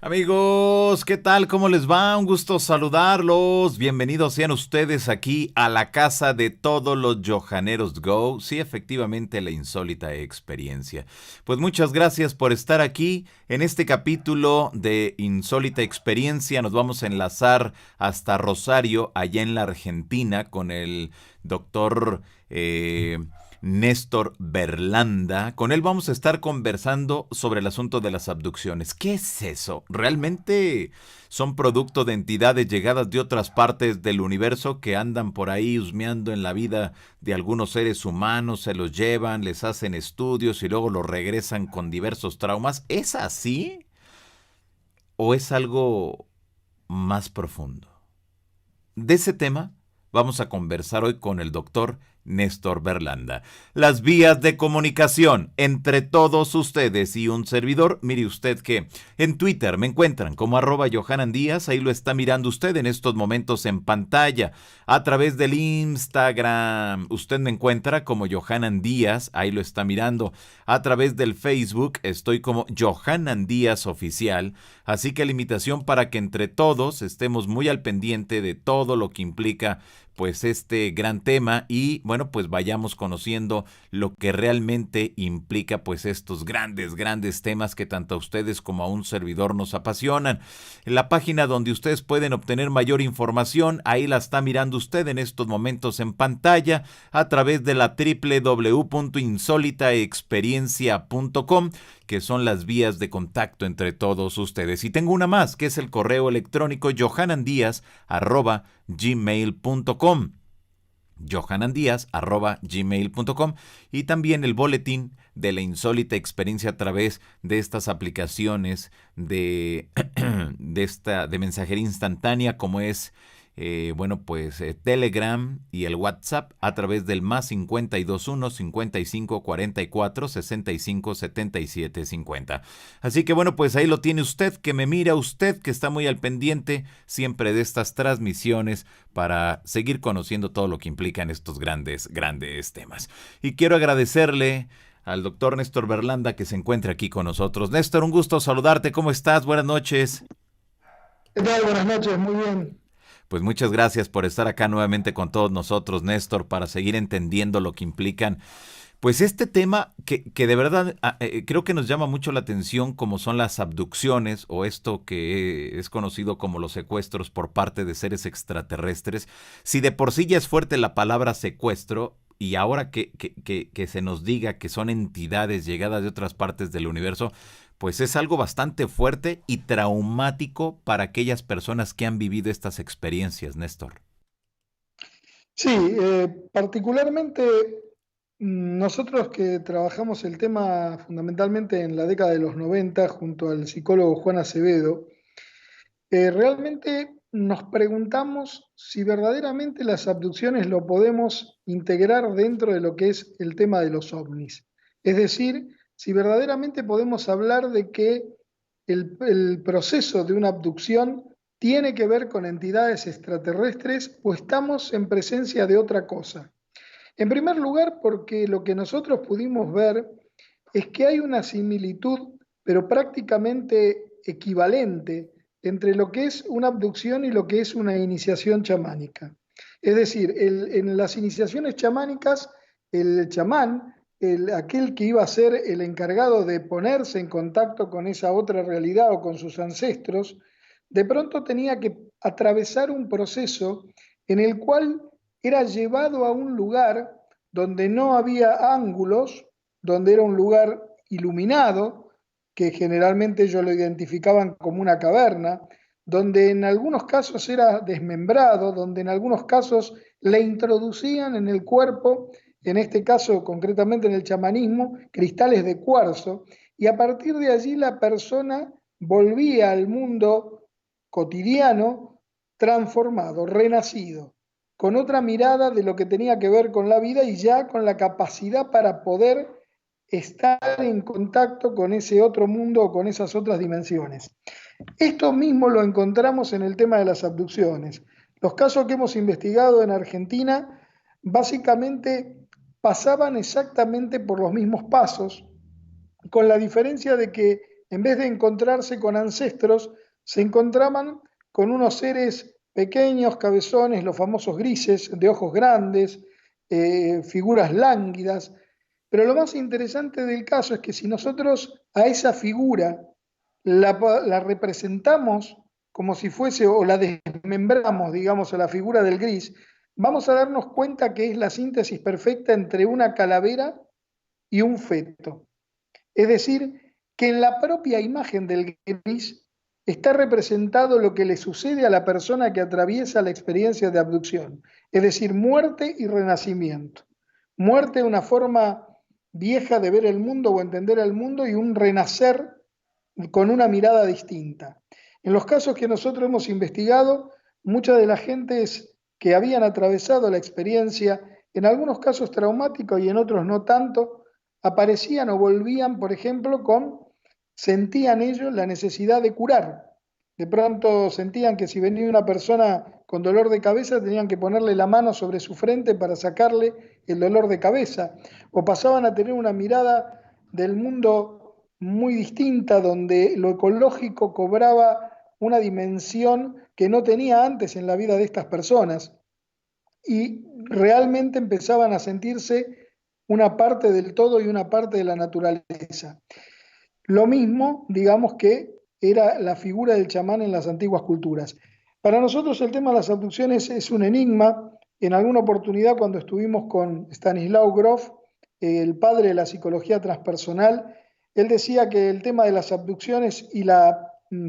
Amigos, ¿qué tal? ¿Cómo les va? Un gusto saludarlos. Bienvenidos sean ustedes aquí a la casa de todos los Johaneros Go. Sí, efectivamente, la insólita experiencia. Pues muchas gracias por estar aquí en este capítulo de Insólita Experiencia. Nos vamos a enlazar hasta Rosario, allá en la Argentina, con el doctor Néstor Berlanda. Con él vamos a estar conversando sobre el asunto de las abducciones. ¿Qué es eso? ¿Realmente son producto de entidades llegadas de otras partes del universo que andan por ahí husmeando en la vida de algunos seres humanos, se los llevan, les hacen estudios y luego los regresan con diversos traumas? ¿Es así o es algo más profundo? De ese tema vamos a conversar hoy con el doctor Néstor Berlanda. Las vías de comunicación entre todos ustedes y un servidor. Mire usted que en Twitter me encuentran como @JohananDíaz. Ahí lo está mirando usted en estos momentos en pantalla. A través del Instagram usted me encuentra como Johanan Díaz. Ahí lo está mirando. A través del Facebook estoy como Johanan Díaz Oficial. Así que la invitación para que entre todos estemos muy al pendiente de todo lo que implica pues este gran tema y bueno, pues vayamos conociendo lo que realmente implica pues estos grandes temas que tanto a ustedes como a un servidor nos apasionan. En la página donde ustedes pueden obtener mayor información, ahí la está mirando usted en estos momentos en pantalla a través de la www.insolitaexperiencia.com, que son las vías de contacto entre todos ustedes. Y tengo una más, que es el correo electrónico johanandiaz@gmail.com, johanandiaz@gmail.com, y también el boletín de la insólita experiencia a través de estas aplicaciones de mensajería instantánea como es Telegram y el WhatsApp a través del +521 55 44 65 77 50. Así que bueno, pues ahí lo tiene usted, que me mira usted, que está muy al pendiente siempre de estas transmisiones para seguir conociendo todo lo que implican estos grandes temas. Y quiero agradecerle al doctor Néstor Berlanda que se encuentra aquí con nosotros. Néstor, un gusto saludarte. ¿Cómo estás? Buenas noches. ¿Qué tal? Buenas noches, muy bien. Pues muchas gracias por estar acá nuevamente con todos nosotros, Néstor, para seguir entendiendo lo que implican pues este tema que de verdad creo que nos llama mucho la atención, como son las abducciones o esto que es conocido como los secuestros por parte de seres extraterrestres. Si de por sí ya es fuerte la palabra secuestro, y ahora que se nos diga que son entidades llegadas de otras partes del universo, pues es algo bastante fuerte y traumático para aquellas personas que han vivido estas experiencias, Néstor. Sí, particularmente nosotros que trabajamos el tema fundamentalmente en la década de los 90 junto al psicólogo Juan Acevedo, realmente nos preguntamos si verdaderamente las abducciones lo podemos integrar dentro de lo que es el tema de los ovnis. Es decir, si verdaderamente podemos hablar de que el proceso de una abducción tiene que ver con entidades extraterrestres o estamos en presencia de otra cosa. En primer lugar, porque lo que nosotros pudimos ver es que hay una similitud, pero prácticamente equivalente, entre lo que es una abducción y lo que es una iniciación chamánica. Es decir, en las iniciaciones chamánicas, el chamán, aquel que iba a ser el encargado de ponerse en contacto con esa otra realidad o con sus ancestros, de pronto tenía que atravesar un proceso en el cual era llevado a un lugar donde no había ángulos, donde era un lugar iluminado, que generalmente ellos lo identificaban como una caverna, donde en algunos casos era desmembrado, donde en algunos casos le introducían en el cuerpo, en este caso concretamente en el chamanismo, cristales de cuarzo, y a partir de allí la persona volvía al mundo cotidiano transformado, renacido, con otra mirada de lo que tenía que ver con la vida y ya con la capacidad para poder estar en contacto con ese otro mundo o con esas otras dimensiones. Esto mismo lo encontramos en el tema de las abducciones. Los casos que hemos investigado en Argentina básicamente pasaban exactamente por los mismos pasos, con la diferencia de que en vez de encontrarse con ancestros, se encontraban con unos seres pequeños, cabezones, los famosos grises, de ojos grandes, figuras lánguidas. Pero lo más interesante del caso es que si nosotros a esa figura la representamos como si fuese, o la desmembramos, digamos, a la figura del gris, vamos a darnos cuenta que es la síntesis perfecta entre una calavera y un feto. Es decir, que en la propia imagen del gris está representado lo que le sucede a la persona que atraviesa la experiencia de abducción, es decir, muerte y renacimiento. Muerte es una forma vieja de ver el mundo o entender el mundo, y un renacer con una mirada distinta. En los casos que nosotros hemos investigado, muchas de las gentes que habían atravesado la experiencia, en algunos casos traumáticos y en otros no tanto, aparecían o volvían, por ejemplo, sentían ellos la necesidad de curar. De pronto sentían que si venía una persona con dolor de cabeza, tenían que ponerle la mano sobre su frente para sacarle el dolor de cabeza, o pasaban a tener una mirada del mundo muy distinta, donde lo ecológico cobraba una dimensión que no tenía antes en la vida de estas personas, y realmente empezaban a sentirse una parte del todo y una parte de la naturaleza. Lo mismo, digamos, que era la figura del chamán en las antiguas culturas. Para nosotros el tema de las abducciones es un enigma. En alguna oportunidad, cuando estuvimos con Stanislaw Grof, el padre de la psicología transpersonal, él decía que el tema de las abducciones y las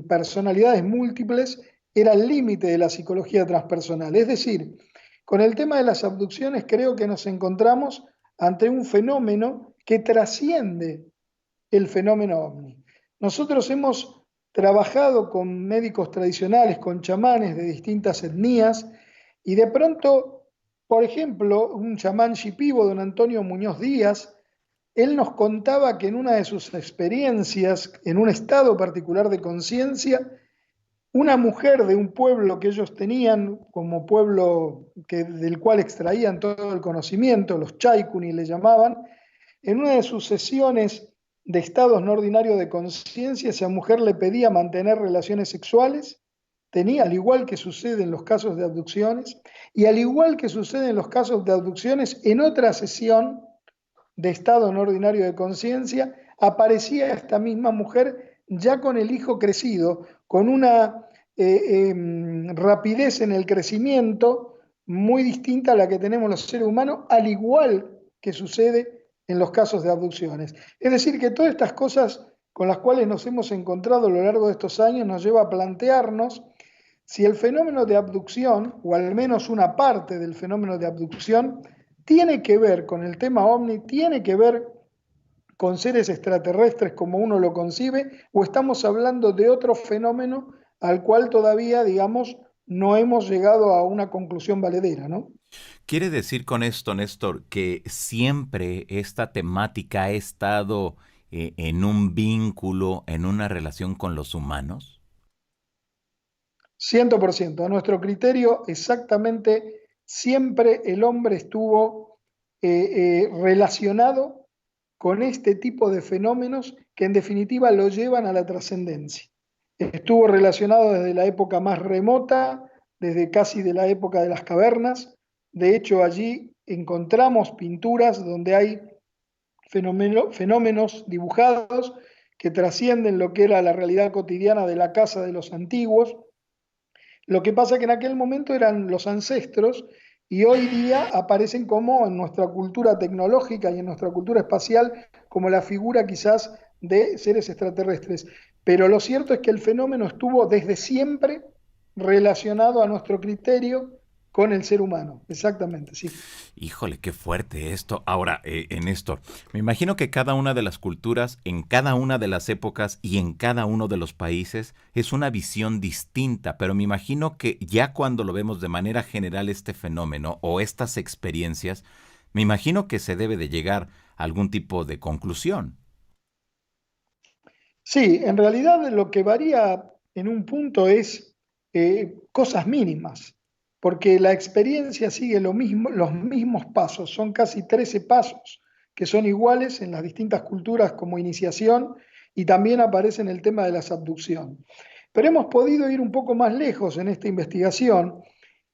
personalidades múltiples era el límite de la psicología transpersonal. Es decir, con el tema de las abducciones creo que nos encontramos ante un fenómeno que trasciende el fenómeno ovni. Nosotros hemos trabajado con médicos tradicionales, con chamanes de distintas etnias, y de pronto, por ejemplo, un chamán shipibo, don Antonio Muñoz Díaz, él nos contaba que en una de sus experiencias, en un estado particular de conciencia, una mujer de un pueblo que ellos tenían como pueblo del cual extraían todo el conocimiento, los chaikuni le llamaban, en una de sus sesiones de estados no ordinarios de conciencia, esa mujer le pedía mantener relaciones sexuales, tenía, al igual que sucede en los casos de abducciones, y al igual que sucede en los casos de abducciones, en otra sesión de estado no ordinario de conciencia, aparecía esta misma mujer ya con el hijo crecido, con una rapidez en el crecimiento muy distinta a la que tenemos los seres humanos, al igual que sucede en los casos de abducciones. Es decir, que todas estas cosas con las cuales nos hemos encontrado a lo largo de estos años nos lleva a plantearnos si el fenómeno de abducción, o al menos una parte del fenómeno de abducción, tiene que ver con el tema ovni, tiene que ver con seres extraterrestres como uno lo concibe, o estamos hablando de otro fenómeno al cual todavía, digamos, no hemos llegado a una conclusión valedera, ¿no? ¿Quiere decir con esto, Néstor, que siempre esta temática ha estado en un vínculo, en una relación con los humanos? 100%. A nuestro criterio, exactamente, siempre el hombre estuvo relacionado con este tipo de fenómenos que en definitiva lo llevan a la trascendencia. Estuvo relacionado desde la época más remota, desde casi de la época de las cavernas. De hecho, allí encontramos pinturas donde hay fenómenos dibujados que trascienden lo que era la realidad cotidiana de la casa de los antiguos. Lo que pasa es que en aquel momento eran los ancestros, y hoy día aparecen como en nuestra cultura tecnológica y en nuestra cultura espacial como la figura quizás de seres extraterrestres. Pero lo cierto es que el fenómeno estuvo desde siempre relacionado a nuestro criterio con el ser humano. Exactamente, sí. Híjole, qué fuerte esto. Ahora, Néstor, me imagino que cada una de las culturas, en cada una de las épocas y en cada uno de los países es una visión distinta, pero me imagino que ya cuando lo vemos de manera general este fenómeno o estas experiencias, me imagino que se debe de llegar a algún tipo de conclusión. Sí, en realidad lo que varía en un punto es cosas mínimas, porque la experiencia sigue lo mismo, los mismos pasos, son casi 13 pasos que son iguales en las distintas culturas como iniciación, y también aparece en el tema de la abducción. Pero hemos podido ir un poco más lejos en esta investigación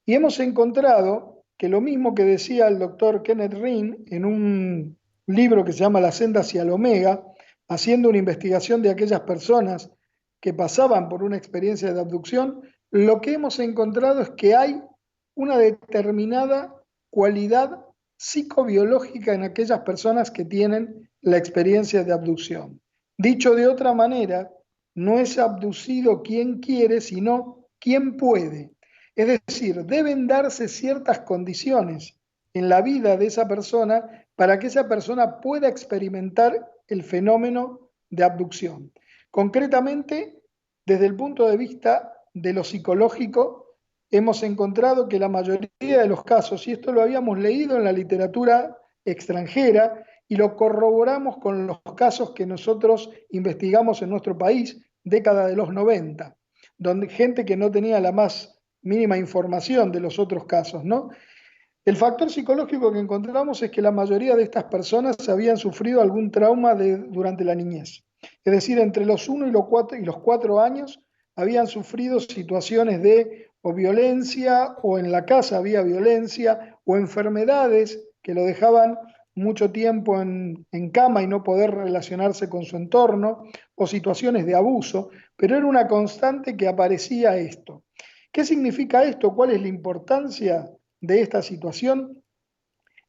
y hemos encontrado que lo mismo que decía el doctor Kenneth Rin en un libro que se llama La senda hacia el Omega, haciendo una investigación de aquellas personas que pasaban por una experiencia de abducción, lo que hemos encontrado es que hay una determinada cualidad psicobiológica en aquellas personas que tienen la experiencia de abducción. Dicho de otra manera, no es abducido quien quiere, sino quien puede. Es decir, deben darse ciertas condiciones en la vida de esa persona para que esa persona pueda experimentar el fenómeno de abducción. Concretamente, desde el punto de vista de lo psicológico, hemos encontrado que la mayoría de los casos, y esto lo habíamos leído en la literatura extranjera, y lo corroboramos con los casos que nosotros investigamos en nuestro país, década de los 90, donde gente que no tenía la más mínima información de los otros casos, ¿no? El factor psicológico que encontramos es que la mayoría de estas personas habían sufrido algún trauma durante la niñez. Es decir, entre los 1 y los 4 años habían sufrido situaciones de o violencia, o en la casa había violencia, o enfermedades que lo dejaban mucho tiempo en cama y no poder relacionarse con su entorno, o situaciones de abuso, pero era una constante que aparecía esto. ¿Qué significa esto? ¿Cuál es la importancia de esta situación?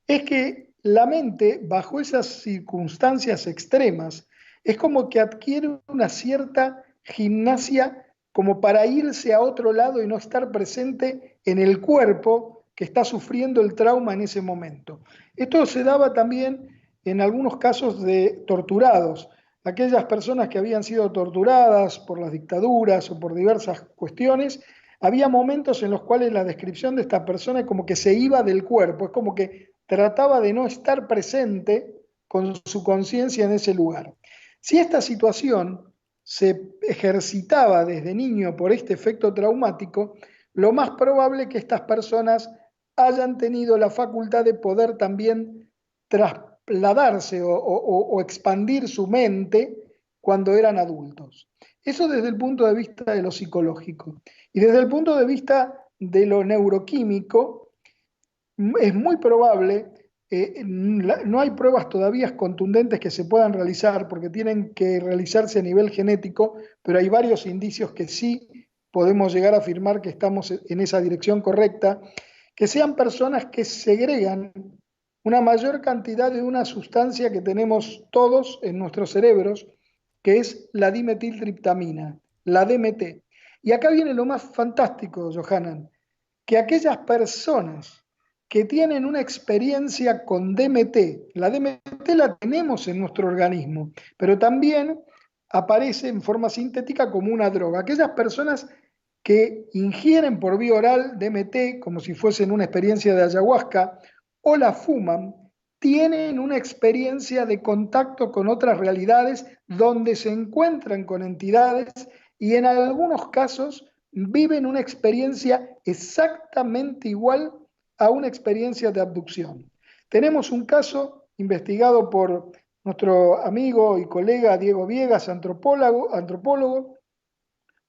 Es que la mente, bajo esas circunstancias extremas, es como que adquiere una cierta gimnasia como para irse a otro lado y no estar presente en el cuerpo que está sufriendo el trauma en ese momento. Esto se daba también en algunos casos de torturados, aquellas personas que habían sido torturadas por las dictaduras o por diversas cuestiones. Había momentos en los cuales la descripción de esta persona es como que se iba del cuerpo, es como que trataba de no estar presente con su conciencia en ese lugar. Si esta situación se ejercitaba desde niño por este efecto traumático, lo más probable es que estas personas hayan tenido la facultad de poder también trasladarse o expandir su mente cuando eran adultos. Eso desde el punto de vista de lo psicológico. Y desde el punto de vista de lo neuroquímico, es muy probable, no hay pruebas todavía contundentes que se puedan realizar porque tienen que realizarse a nivel genético, pero hay varios indicios que sí podemos llegar a afirmar que estamos en esa dirección correcta, que sean personas que segregan una mayor cantidad de una sustancia que tenemos todos en nuestros cerebros, que es la dimetiltriptamina, la DMT. Y acá viene lo más fantástico, Johanan, que aquellas personas que tienen una experiencia con DMT, la DMT la tenemos en nuestro organismo, pero también aparece en forma sintética como una droga. Aquellas personas que ingieren por vía oral DMT como si fuesen una experiencia de ayahuasca o la fuman, tienen una experiencia de contacto con otras realidades donde se encuentran con entidades y en algunos casos viven una experiencia exactamente igual a una experiencia de abducción. Tenemos un caso investigado por nuestro amigo y colega Diego Viegas, antropólogo,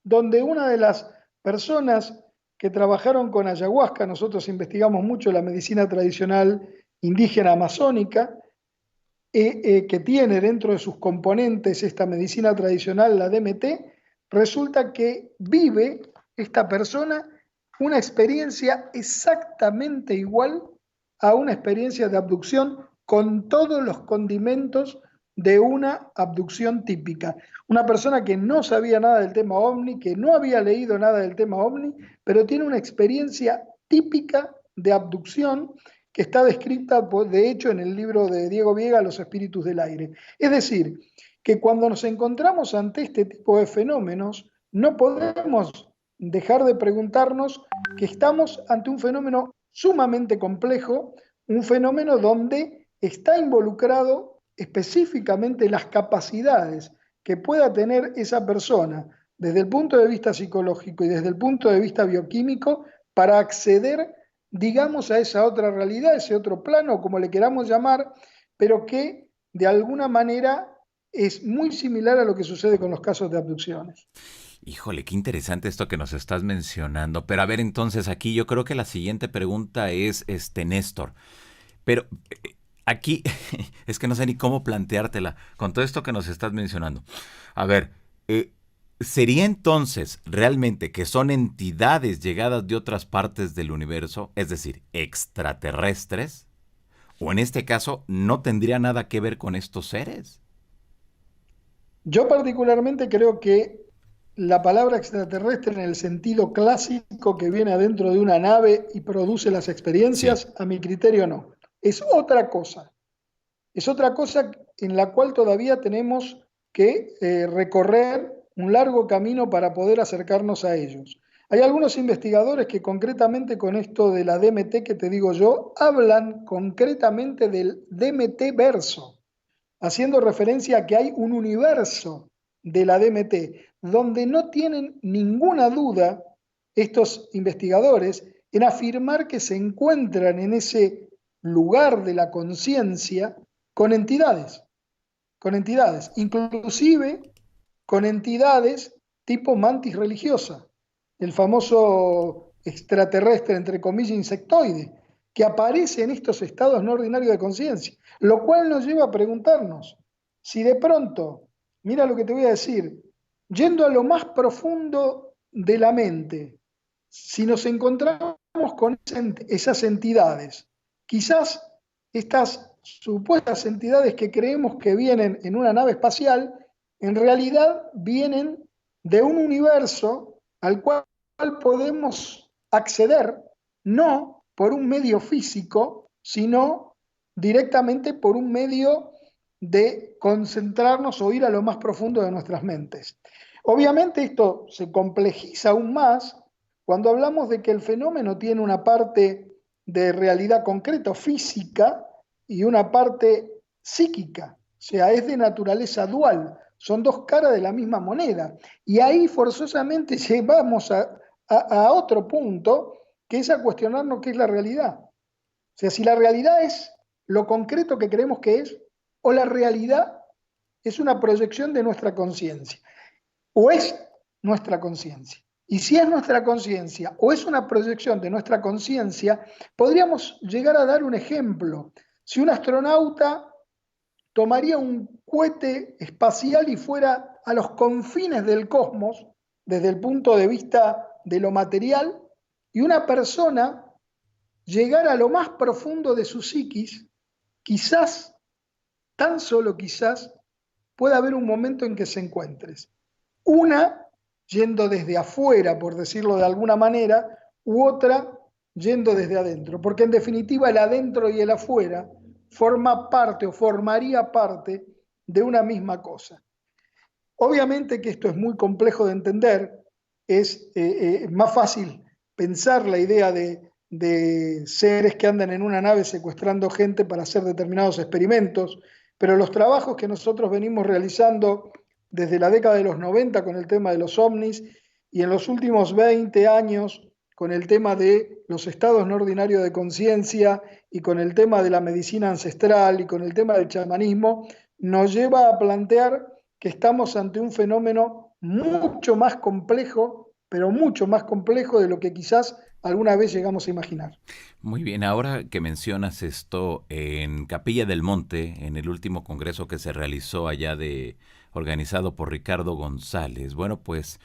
donde una de las personas que trabajaron con ayahuasca, nosotros investigamos mucho la medicina tradicional indígena amazónica, que tiene dentro de sus componentes esta medicina tradicional, la DMT, resulta que vive esta persona una experiencia exactamente igual a una experiencia de abducción con todos los condimentos de una abducción típica. Una persona que no sabía nada del tema ovni, que no había leído nada del tema ovni, pero tiene una experiencia típica de abducción que está descrita, de hecho, en el libro de Diego Viega, Los espíritus del aire. Es decir, que cuando nos encontramos ante este tipo de fenómenos, no podemos dejar de preguntarnos que estamos ante un fenómeno sumamente complejo, un fenómeno donde está involucrado específicamente las capacidades que pueda tener esa persona desde el punto de vista psicológico y desde el punto de vista bioquímico para acceder, digamos, a esa otra realidad, ese otro plano, como le queramos llamar, pero que de alguna manera es muy similar a lo que sucede con los casos de abducciones. Híjole, qué interesante esto que nos estás mencionando. Pero a ver, entonces aquí yo creo que la siguiente pregunta es, Néstor. Pero aquí es que no sé ni cómo planteártela con todo esto que nos estás mencionando. A ver, eh, ¿sería entonces realmente que son entidades llegadas de otras partes del universo, es decir, extraterrestres? ¿O en este caso no tendría nada que ver con estos seres? Yo particularmente creo que la palabra extraterrestre en el sentido clásico que viene adentro de una nave y produce las Sí. experiencias, a mi criterio no. Es otra cosa. Es otra cosa en la cual todavía tenemos que recorrer un largo camino para poder acercarnos a ellos. Hay algunos investigadores que concretamente con esto de la DMT que te digo yo, hablan concretamente del DMT verso, haciendo referencia a que hay un universo de la DMT, donde no tienen ninguna duda estos investigadores en afirmar que se encuentran en ese lugar de la conciencia con entidades, inclusive con entidades tipo mantis religiosa, el famoso extraterrestre, entre comillas, insectoide, que aparece en estos estados no ordinarios de conciencia, lo cual nos lleva a preguntarnos si de pronto, mira lo que te voy a decir, yendo a lo más profundo de la mente, si nos encontramos con esas entidades, quizás estas supuestas entidades que creemos que vienen en una nave espacial, en realidad vienen de un universo al cual podemos acceder no por un medio físico, sino directamente por un medio de concentrarnos o ir a lo más profundo de nuestras mentes. Obviamente esto se complejiza aún más cuando hablamos de que el fenómeno tiene una parte de realidad concreta, física, y una parte psíquica, o sea, es de naturaleza dual, son dos caras de la misma moneda. Y ahí forzosamente llevamos a otro punto, que es a cuestionarnos qué es la realidad. O sea, si la realidad es lo concreto que creemos que es, o la realidad es una proyección de nuestra conciencia, o es nuestra conciencia. Y si es nuestra conciencia o es una proyección de nuestra conciencia, podríamos llegar a dar un ejemplo. Si un astronauta tomaría un cohete espacial y fuera a los confines del cosmos, desde el punto de vista de lo material, y una persona llegara a lo más profundo de su psiquis, quizás, tan solo quizás, pueda haber un momento en que se encuentres. Una yendo desde afuera, por decirlo de alguna manera, u otra yendo desde adentro, porque en definitiva el adentro y el afuera forma parte o formaría parte de una misma cosa. Obviamente que esto es muy complejo de entender, es más fácil pensar la idea de seres que andan en una nave secuestrando gente para hacer determinados experimentos, pero los trabajos que nosotros venimos realizando desde la década de los 90 con el tema de los ovnis y en los últimos 20 años con el tema de los estados no ordinarios de conciencia y con el tema de la medicina ancestral y con el tema del chamanismo, nos lleva a plantear que estamos ante un fenómeno mucho más complejo, pero mucho más complejo de lo que quizás alguna vez llegamos a imaginar. Muy bien, ahora que mencionas esto, en Capilla del Monte, en el último congreso que se realizó allá organizado por Ricardo González, bueno, pues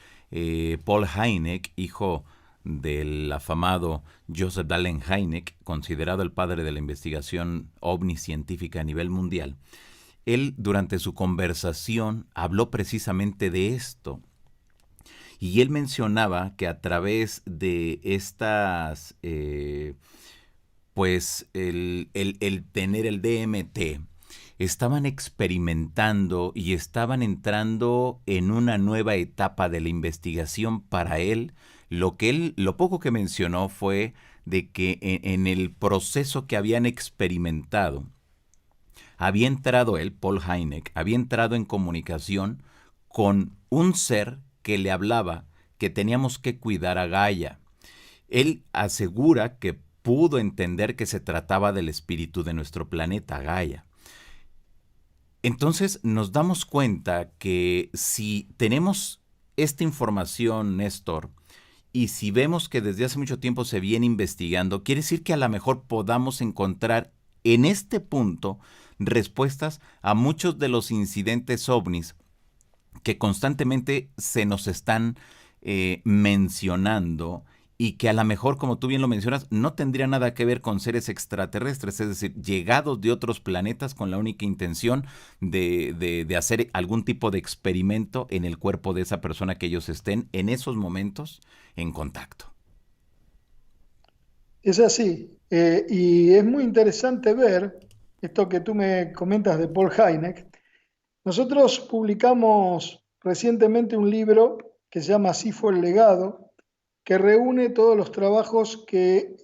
Paul Hynek, hijo del afamado Joseph Allen Hynek, considerado el padre de la investigación ovni científica a nivel mundial, él durante su conversación habló precisamente de esto. Y él mencionaba que a través de estas, pues el tener el DMT, estaban experimentando y estaban entrando en una nueva etapa de la investigación para él. Lo poco que mencionó fue de que en el proceso que habían experimentado, había entrado él, Paul Hynek, había entrado en comunicación con un ser que le hablaba que teníamos que cuidar a Gaia. Él asegura que pudo entender que se trataba del espíritu de nuestro planeta, Gaia. Entonces nos damos cuenta que si tenemos esta información, Néstor, y si vemos que desde hace mucho tiempo se viene investigando, quiere decir que a lo mejor podamos encontrar en este punto respuestas a muchos de los incidentes ovnis que constantemente se nos están mencionando y que a lo mejor, como tú bien lo mencionas, no tendría nada que ver con seres extraterrestres, es decir, llegados de otros planetas con la única intención de hacer algún tipo de experimento en el cuerpo de esa persona que ellos estén en esos momentos en contacto. Es así, y es muy interesante ver esto que tú me comentas de Paul Hynek. Nosotros publicamos recientemente un libro que se llama Así fue el legado, que reúne todos los trabajos que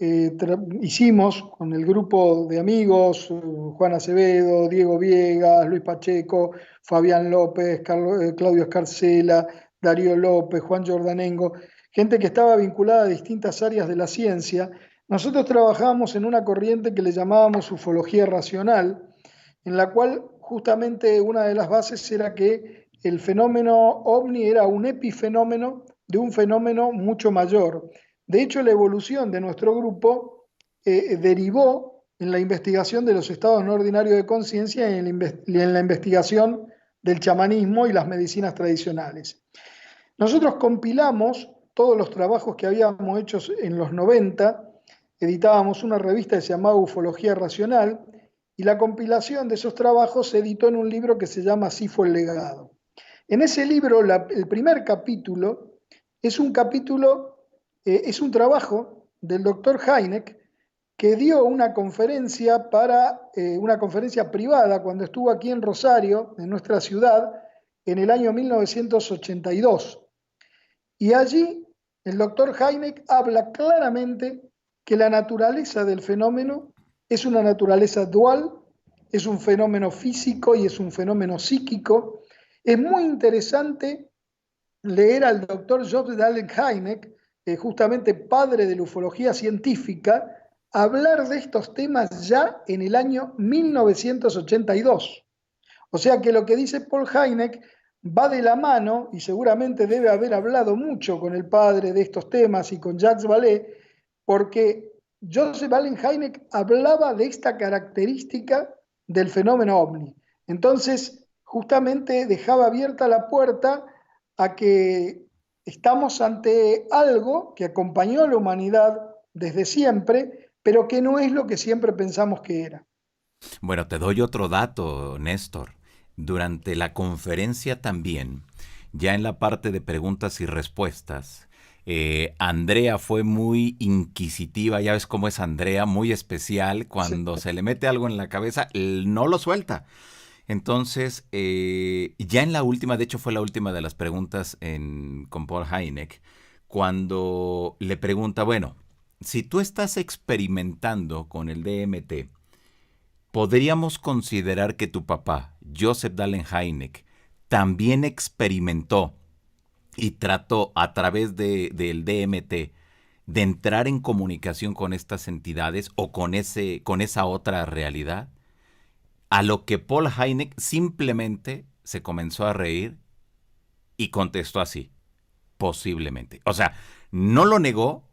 hicimos con el grupo de amigos, Juan Acevedo, Diego Viegas, Luis Pacheco, Fabián López, Claudio Escarcela, Darío López, Juan Jordanengo, gente que estaba vinculada a distintas áreas de la ciencia. Nosotros trabajábamos en una corriente que le llamábamos ufología racional, en la cual justamente una de las bases era que el fenómeno ovni era un epifenómeno de un fenómeno mucho mayor. De hecho, la evolución de nuestro grupo derivó en la investigación de los estados no ordinarios de conciencia y en la investigación del chamanismo y las medicinas tradicionales. Nosotros compilamos todos los trabajos que habíamos hecho en los 90, editábamos una revista que se llamaba Ufología Racional, y la compilación de esos trabajos se editó en un libro que se llama Así fue el legado. En ese libro, el primer capítulo es un capítulo, es un trabajo del doctor Hynek que dio una conferencia privada cuando estuvo aquí en Rosario, en nuestra ciudad, en el año 1982. Y allí el doctor Hynek habla claramente que la naturaleza del fenómeno es una naturaleza dual, es un fenómeno físico y es un fenómeno psíquico. Es muy interesante leer al doctor Joseph Allen Hynek, justamente padre de la ufología científica, hablar de estos temas ya en el año 1982. O sea que lo que dice Paul Hynek va de la mano, y seguramente debe haber hablado mucho con el padre de estos temas y con Jacques Vallée, porque Joseph Allen Hynek hablaba de esta característica del fenómeno ovni. Entonces, justamente dejaba abierta la puerta a que estamos ante algo que acompañó a la humanidad desde siempre, pero que no es lo que siempre pensamos que era. Bueno, te doy otro dato, Néstor. Durante la conferencia también, ya en la parte de preguntas y respuestas, Andrea fue muy inquisitiva, ya ves cómo es Andrea, muy especial, Sí. cuando se le mete algo en la cabeza, no lo suelta. Entonces, ya en la última, de hecho fue la última de las preguntas con Paul Hynek, cuando le pregunta, bueno, si tú estás experimentando con el DMT, ¿podríamos considerar que tu papá, Joseph Dahlen Hynek, también experimentó y trató a través del DMT de entrar en comunicación con estas entidades o con esa otra realidad? A lo que Paul Hynek simplemente se comenzó a reír y contestó así, posiblemente. O sea, no lo negó,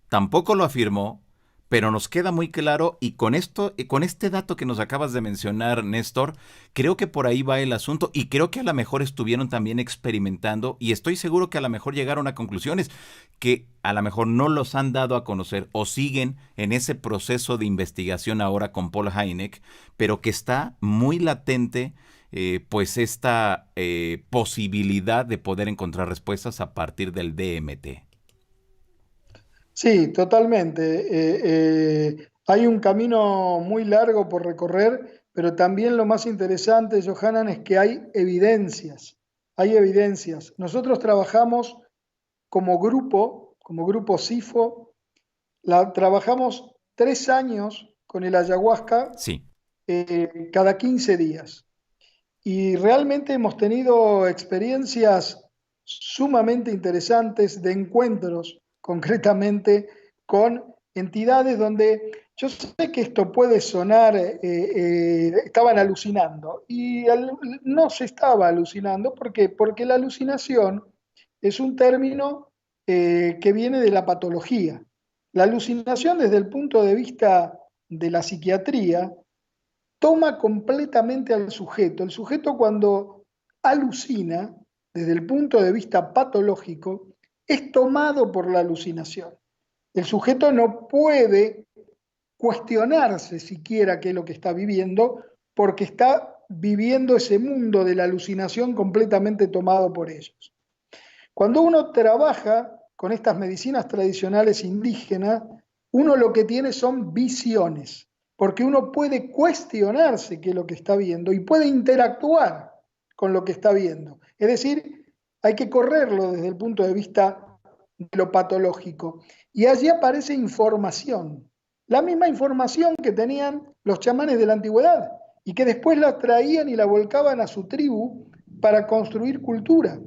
tampoco lo afirmó, pero nos queda muy claro y con esto, con este dato que nos acabas de mencionar, Néstor, creo que por ahí va el asunto y creo que a lo mejor estuvieron también experimentando y estoy seguro que a lo mejor llegaron a conclusiones que a lo mejor no los han dado a conocer o siguen en ese proceso de investigación ahora con Paul Hynek, pero que está muy latente pues esta posibilidad de poder encontrar respuestas a partir del DMT. Sí, totalmente. Hay un camino muy largo por recorrer, pero también lo más interesante, Johanan, es que hay evidencias. Hay evidencias. Nosotros trabajamos como grupo SIFO, trabajamos 3 años con el ayahuasca Sí. cada 15 días. Y realmente hemos tenido experiencias sumamente interesantes de encuentros, concretamente con entidades donde Yo sé que esto puede sonar, estaban alucinando, y no se estaba alucinando, ¿por qué? Porque la alucinación es un término que viene de la patología. La alucinación desde el punto de vista de la psiquiatría toma completamente al sujeto. El sujeto cuando alucina, desde el punto de vista patológico, es tomado por la alucinación. El sujeto no puede cuestionarse siquiera qué es lo que está viviendo, porque está viviendo ese mundo de la alucinación completamente tomado por ellos. Cuando uno trabaja con estas medicinas tradicionales indígenas, uno lo que tiene son visiones, porque uno puede cuestionarse qué es lo que está viendo y puede interactuar con lo que está viendo. Es decir, hay que correrlo desde el punto de vista de lo patológico. Y allí aparece información, la misma información que tenían los chamanes de la antigüedad y que después la traían y la volcaban a su tribu para construir cultura.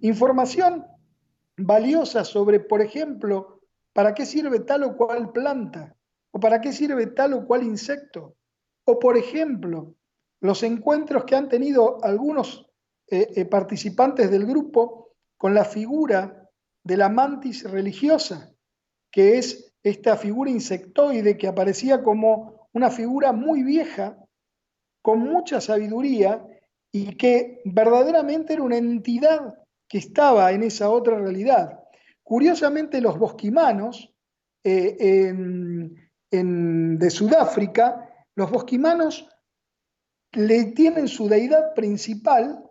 Información valiosa sobre, por ejemplo, para qué sirve tal o cual planta, o para qué sirve tal o cual insecto, o por ejemplo, los encuentros que han tenido algunos participantes del grupo con la figura de la mantis religiosa, que es esta figura insectoide que aparecía como una figura muy vieja, con mucha sabiduría y que verdaderamente era una entidad que estaba en esa otra realidad. Curiosamente, los bosquimanos de Sudáfrica, los bosquimanos le tienen su deidad principal,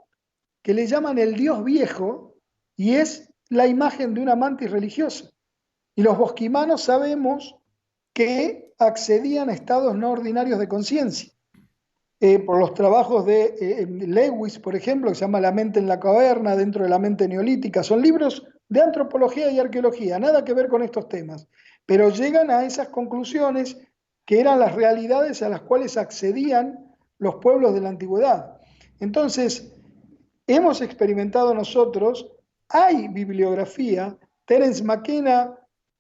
que le llaman el Dios Viejo, y es la imagen de una mantis religiosa. Y los bosquimanos sabemos que accedían a estados no ordinarios de conciencia. Por los trabajos de Lewis, por ejemplo, que se llama La mente en la caverna, dentro de la mente neolítica. Son libros de antropología y arqueología, nada que ver con estos temas, pero llegan a esas conclusiones que eran las realidades a las cuales accedían los pueblos de la antigüedad. Entonces, hemos experimentado nosotros, hay bibliografía, Terence McKenna,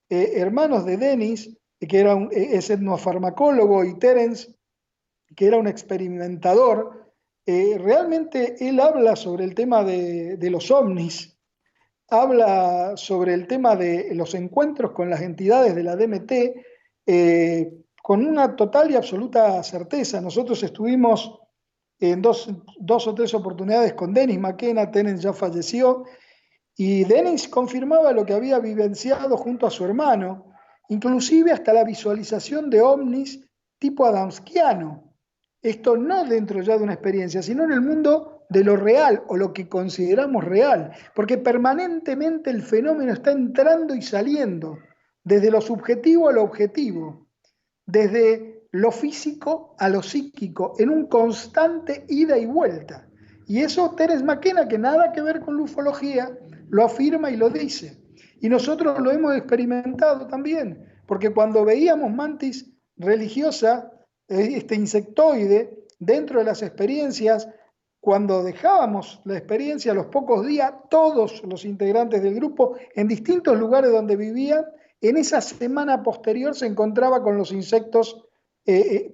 hermanos de Dennis, que es etnofarmacólogo, y Terence, que era un experimentador, realmente él habla sobre el tema de los ovnis, habla sobre el tema de los encuentros con las entidades de la DMT, con una total y absoluta certeza. Nosotros estuvimos en dos o tres oportunidades con Dennis McKenna. Dennis ya falleció, y Dennis confirmaba lo que había vivenciado junto a su hermano, inclusive hasta la visualización de ovnis tipo adamskiano. Esto no dentro ya de una experiencia, sino en el mundo de lo real o lo que consideramos real, porque permanentemente el fenómeno está entrando y saliendo, desde lo subjetivo a lo objetivo, desde lo físico a lo psíquico, en un constante ida y vuelta. Y eso Terence McKenna, que nada que ver con la ufología, lo afirma y lo dice. Y nosotros lo hemos experimentado también, porque cuando veíamos mantis religiosa, este insectoide, dentro de las experiencias, cuando dejábamos la experiencia, a los pocos días, todos los integrantes del grupo, en distintos lugares donde vivían, en esa semana posterior se encontraba con los insectos,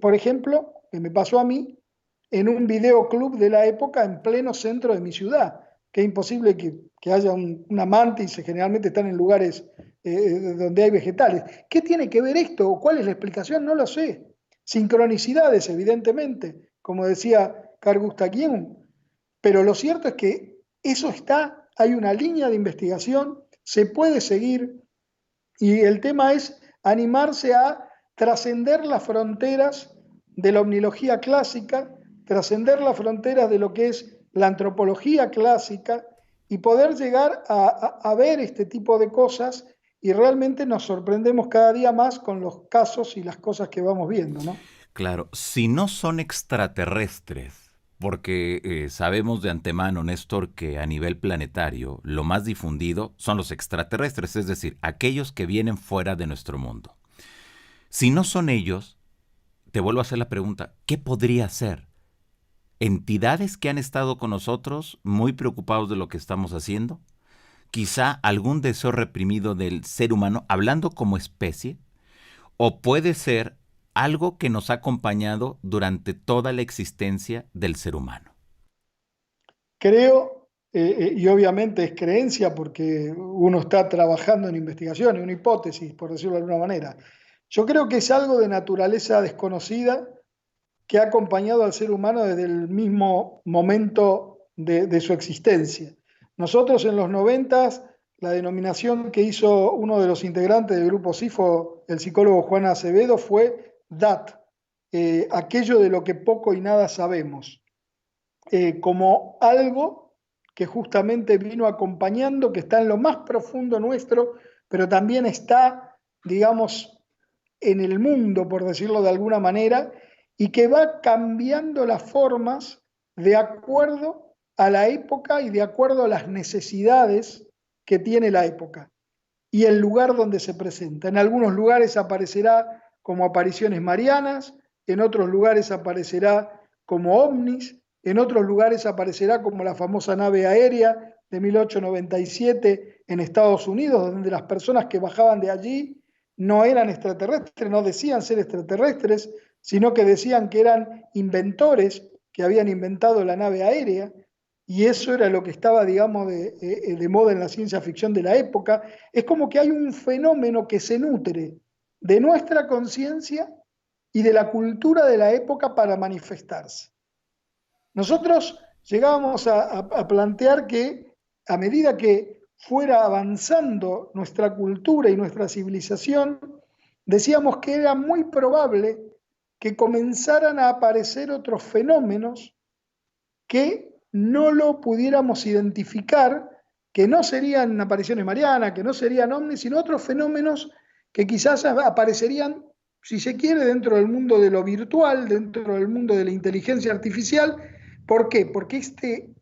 por ejemplo, que me pasó a mí, en un videoclub de la época en pleno centro de mi ciudad, que es imposible que haya una mantis, generalmente están en lugares donde hay vegetales. ¿Qué tiene que ver esto? ¿Cuál es la explicación? No lo sé. Sincronicidades, evidentemente, como decía Carl Gustav Jung, pero lo cierto es que eso está, hay una línea de investigación, se puede seguir, y el tema es animarse a trascender las fronteras de la omnilogía clásica, trascender las fronteras de lo que es la antropología clásica y poder llegar a ver este tipo de cosas, y realmente nos sorprendemos cada día más con los casos y las cosas que vamos viendo, ¿no? Claro, si no son extraterrestres, porque sabemos de antemano, Néstor, que a nivel planetario lo más difundido son los extraterrestres, es decir, aquellos que vienen fuera de nuestro mundo. Si no son ellos, te vuelvo a hacer la pregunta, ¿qué podría ser? ¿Entidades que han estado con nosotros muy preocupados de lo que estamos haciendo? ¿Quizá algún deseo reprimido del ser humano, hablando como especie? ¿O puede ser algo que nos ha acompañado durante toda la existencia del ser humano. Creo, y obviamente es creencia porque uno está trabajando en investigación, en una hipótesis, por decirlo de alguna manera. Yo creo que es algo de naturaleza desconocida que ha acompañado al ser humano desde el mismo momento de su existencia. Nosotros en los 90, la denominación que hizo uno de los integrantes del grupo SIFO, el psicólogo Juan Acevedo, fue DAT, aquello de lo que poco y nada sabemos, como algo que justamente vino acompañando, que está en lo más profundo nuestro, pero también está, digamos, en el mundo, por decirlo de alguna manera, y que va cambiando las formas de acuerdo a la época y de acuerdo a las necesidades que tiene la época y el lugar donde se presenta. En algunos lugares aparecerá como apariciones marianas, en otros lugares aparecerá como ovnis, en otros lugares aparecerá como la famosa nave aérea de 1897 en Estados Unidos, donde las personas que bajaban de allí no eran extraterrestres, no decían ser extraterrestres, sino que decían que eran inventores que habían inventado la nave aérea, y eso era lo que estaba, digamos, de moda en la ciencia ficción de la época. Es como que hay un fenómeno que se nutre de nuestra conciencia y de la cultura de la época para manifestarse. Nosotros llegábamos a plantear que a medida que fuera avanzando nuestra cultura y nuestra civilización, decíamos que era muy probable que comenzaran a aparecer otros fenómenos que no lo pudiéramos identificar, que no serían apariciones marianas, que no serían ovnis, sino otros fenómenos que quizás aparecerían, si se quiere, dentro del mundo de lo virtual, dentro del mundo de la inteligencia artificial. ¿Por qué? Porque este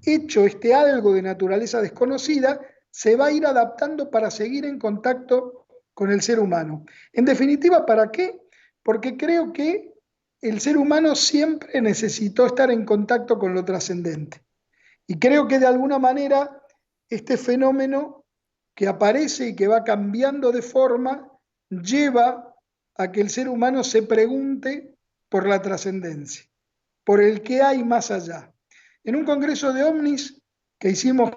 hecho, este algo de naturaleza desconocida, se va a ir adaptando para seguir en contacto con el ser humano. En definitiva, ¿para qué? Porque creo que el ser humano siempre necesitó estar en contacto con lo trascendente. Y creo que de alguna manera este fenómeno que aparece y que va cambiando de forma lleva a que el ser humano se pregunte por la trascendencia, por el que hay más allá. En un congreso de ovnis que hicimos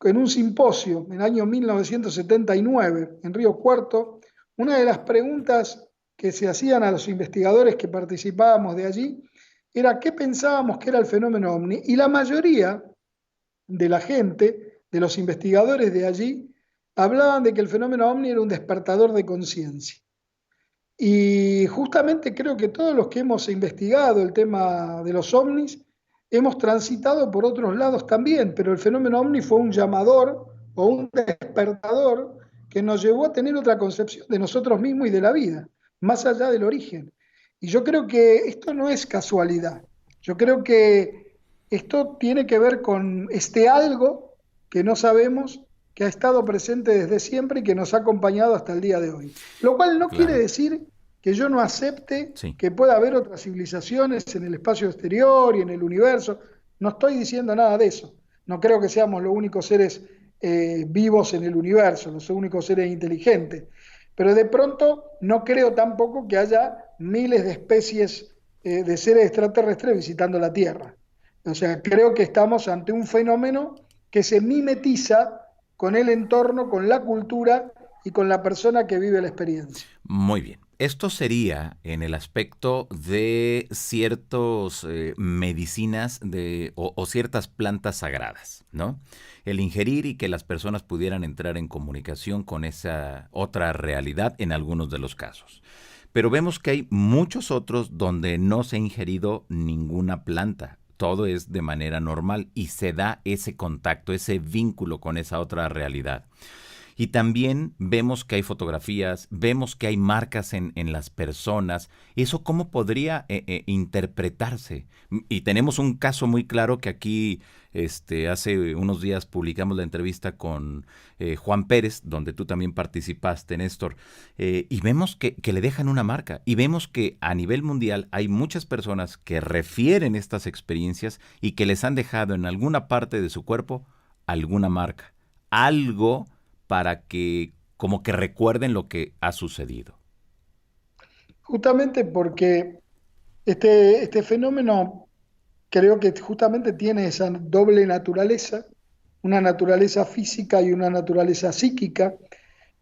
en un simposio en el año 1979 en Río Cuarto, una de las preguntas que se hacían a los investigadores que participábamos de allí era qué pensábamos que era el fenómeno ovni, y la mayoría de la gente, de los investigadores de allí, hablaban de que el fenómeno ovni era un despertador de conciencia. Y justamente creo que todos los que hemos investigado el tema de los ovnis hemos transitado por otros lados también, pero el fenómeno ovni fue un llamador o un despertador que nos llevó a tener otra concepción de nosotros mismos y de la vida, más allá del origen. Y yo creo que esto no es casualidad. Yo creo que esto tiene que ver con este algo que no sabemos, que ha estado presente desde siempre y que nos ha acompañado hasta el día de hoy. Lo cual no quiere Claro, decir que yo no acepte sí. que pueda haber otras civilizaciones en el espacio exterior y en el universo. No estoy diciendo nada de eso. No creo que seamos los únicos seres vivos en el universo, los únicos seres inteligentes. Pero de pronto no creo tampoco que haya miles de especies de seres extraterrestres visitando la Tierra. O sea, creo que estamos ante un fenómeno que se mimetiza con el entorno, con la cultura y con la persona que vive la experiencia. Muy bien. Esto sería en el aspecto de ciertas medicinas o ciertas plantas sagradas, ¿no? El ingerir y que las personas pudieran entrar en comunicación con esa otra realidad en algunos de los casos. Pero vemos que hay muchos otros donde no se ha ingerido ninguna planta. Todo es de manera normal y se da ese contacto, ese vínculo con esa otra realidad. Y también vemos que hay fotografías, vemos que hay marcas en las personas. ¿Eso cómo podría interpretarse? Y tenemos un caso muy claro que aquí hace unos días publicamos la entrevista con Juan Pérez, donde tú también participaste, Néstor, y vemos que le dejan una marca. Y vemos que a nivel mundial hay muchas personas que refieren estas experiencias y que les han dejado en alguna parte de su cuerpo alguna marca. Algo para que como que recuerden lo que ha sucedido. justamente porque este fenómeno creo que justamente tiene esa doble naturaleza, una naturaleza física y una naturaleza psíquica,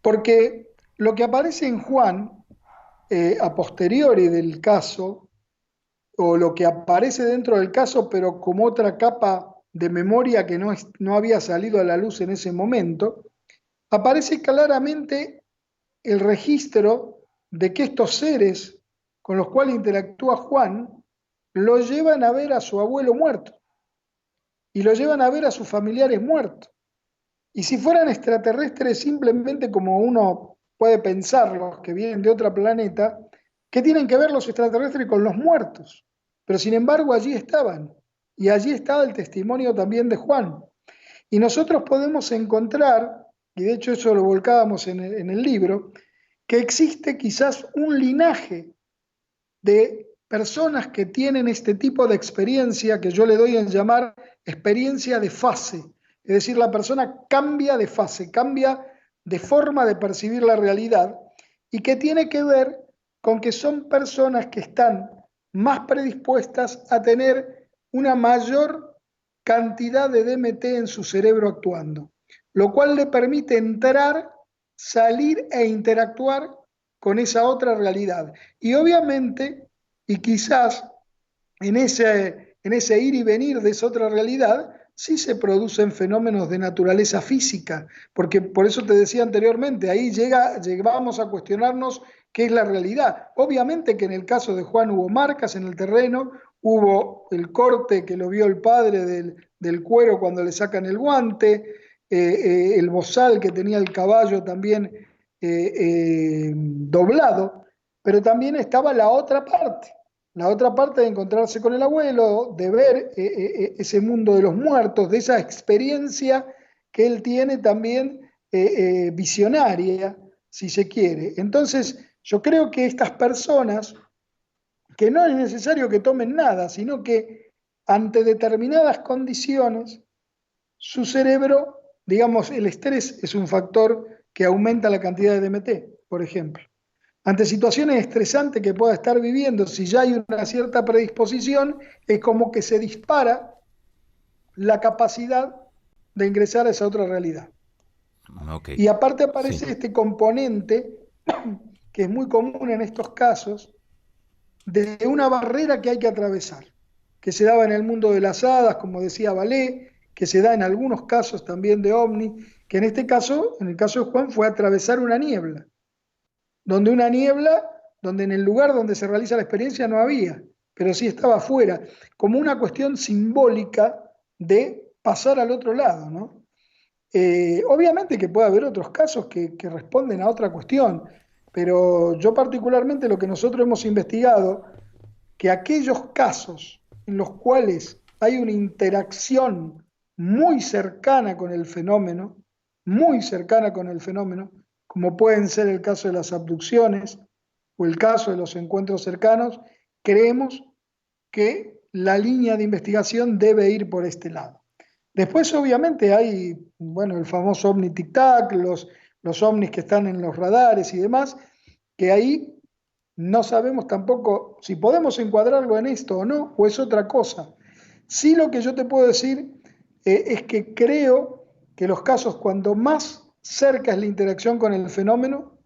porque lo que aparece en Juan, a posteriori del caso, o lo que aparece dentro del caso, pero como otra capa de memoria que no había salido a la luz en ese momento, aparece claramente el registro de que estos seres con los cuales interactúa Juan lo llevan a ver a su abuelo muerto y lo llevan a ver a sus familiares muertos. Y si fueran extraterrestres simplemente como uno puede pensarlos, que vienen de otro planeta, ¿qué tienen que ver los extraterrestres con los muertos? Pero sin embargo allí estaban, y allí estaba el testimonio también de Juan. Y nosotros podemos encontrar, y de hecho eso lo volcábamos en el libro, que existe quizás un linaje de personas que tienen este tipo de experiencia que yo le doy en llamar experiencia de fase. Es decir, la persona cambia de fase, cambia de forma de percibir la realidad y que tiene que ver con que son personas que están más predispuestas a tener una mayor cantidad de DMT en su cerebro actuando, lo cual le permite entrar, salir e interactuar con esa otra realidad. Y obviamente, y quizás en ese ir y venir de esa otra realidad, sí se producen fenómenos de naturaleza física, porque por eso te decía anteriormente, ahí llegamos a cuestionarnos qué es la realidad. Obviamente que en el caso de Juan hubo marcas en el terreno, hubo el corte que lo vio el padre del cuero cuando le sacan el guante, el bozal que tenía el caballo también doblado, pero también estaba la otra parte de encontrarse con el abuelo, de ver ese mundo de los muertos, de esa experiencia que él tiene también visionaria, si se quiere. Entonces, yo creo que estas personas, que no es necesario que tomen nada, sino que ante determinadas condiciones, su cerebro, digamos, el estrés es un factor que aumenta la cantidad de DMT, por ejemplo. Ante situaciones estresantes que pueda estar viviendo, si ya hay una cierta predisposición, es como que se dispara la capacidad de ingresar a esa otra realidad. Ok, Y aparte sí. aparece este componente que es muy común en estos casos, de una barrera que hay que atravesar, que se daba en el mundo de las hadas, como decía Valé, que se da en algunos casos también de ovni, que en este caso, en el caso de Juan, fue atravesar una niebla, donde en el lugar donde se realiza la experiencia no había, pero sí estaba afuera, como una cuestión simbólica de pasar al otro lado, ¿no? Obviamente que puede haber otros casos que responden a otra cuestión, pero yo particularmente lo que nosotros hemos investigado, que aquellos casos en los cuales hay una interacción muy cercana con el fenómeno, muy cercana con el fenómeno, como pueden ser el caso de las abducciones o el caso de los encuentros cercanos, creemos que la línea de investigación debe ir por este lado. Después, obviamente, hay, bueno, el famoso ovni tic-tac, los ovnis que están en los radares y demás, que ahí no sabemos tampoco si podemos encuadrarlo en esto o no, o es otra cosa. Sí, lo que yo te puedo decir es que creo que los casos, cuando más cerca es la interacción con el fenómeno,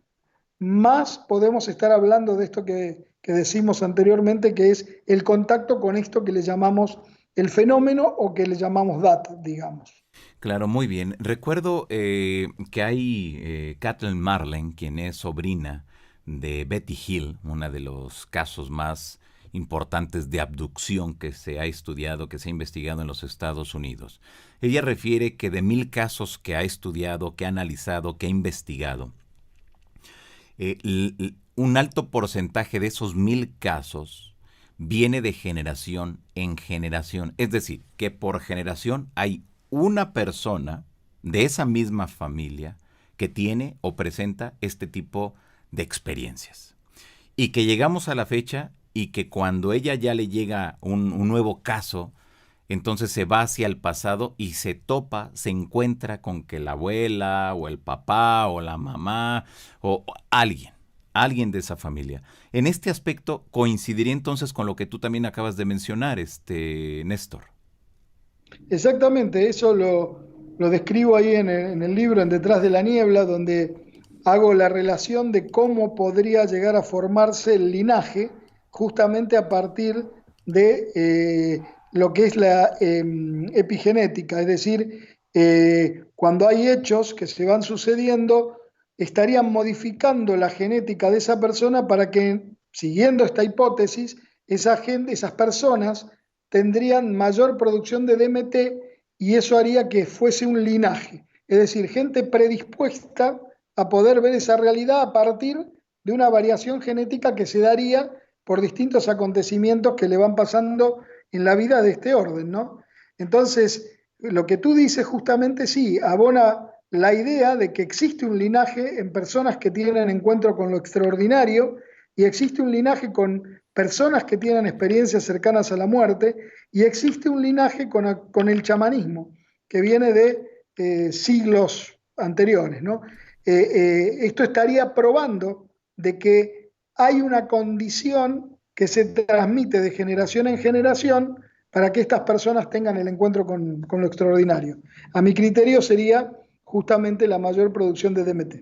más podemos estar hablando de esto que decimos anteriormente, que es el contacto con esto que le llamamos el fenómeno o que le llamamos data, digamos. Claro, muy bien. Recuerdo que hay Kathleen Marlen, quien es sobrina de Betty Hill, uno de los casos más importantes de abducción que se ha estudiado, que se ha investigado en los Estados Unidos. Ella refiere que de 1000 casos que ha estudiado, que ha analizado, que ha investigado, un alto porcentaje de esos 1000 casos viene de generación en generación. Es decir, que por generación hay una persona de esa misma familia que tiene o presenta este tipo de experiencias. Y que llegamos a la fecha y que cuando ella ya le llega un nuevo caso, entonces se va hacia el pasado y se topa, se encuentra con que la abuela o el papá o la mamá o alguien, alguien de esa familia. En este aspecto coincidiría entonces con lo que tú también acabas de mencionar, Néstor. Exactamente, eso lo describo ahí en el libro, en Detrás de la Niebla, donde hago la relación de cómo podría llegar a formarse el linaje justamente a partir de lo que es la epigenética, es decir, cuando hay hechos que se van sucediendo, estarían modificando la genética de esa persona para que, siguiendo esta hipótesis, esa gente, esas personas tendrían mayor producción de DMT y eso haría que fuese un linaje, es decir, gente predispuesta a poder ver esa realidad a partir de una variación genética que se daría por distintos acontecimientos que le van pasando en la vida de este orden, ¿no? Entonces, lo que tú dices justamente sí, abona la idea de que existe un linaje en personas que tienen encuentro con lo extraordinario y existe un linaje con personas que tienen experiencias cercanas a la muerte y existe un linaje con el chamanismo que viene de siglos anteriores, ¿no? Esto estaría probando de que hay una condición que se transmite de generación en generación para que estas personas tengan el encuentro con lo extraordinario. A mi criterio sería justamente la mayor producción de DMT.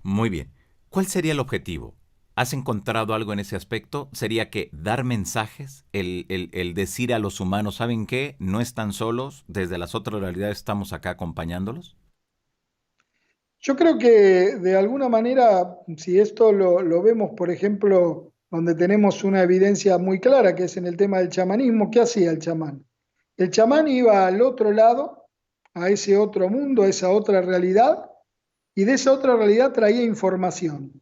Muy bien. ¿Cuál sería el objetivo? ¿Has encontrado algo en ese aspecto? ¿Sería que dar mensajes? El decir a los humanos, ¿saben qué? No están solos, desde las otras realidades estamos acá acompañándolos. Yo creo que de alguna manera, si esto lo vemos, por ejemplo, donde tenemos una evidencia muy clara, que es en el tema del chamanismo, ¿qué hacía el chamán? El chamán iba al otro lado, a ese otro mundo, a esa otra realidad, y de esa otra realidad traía información.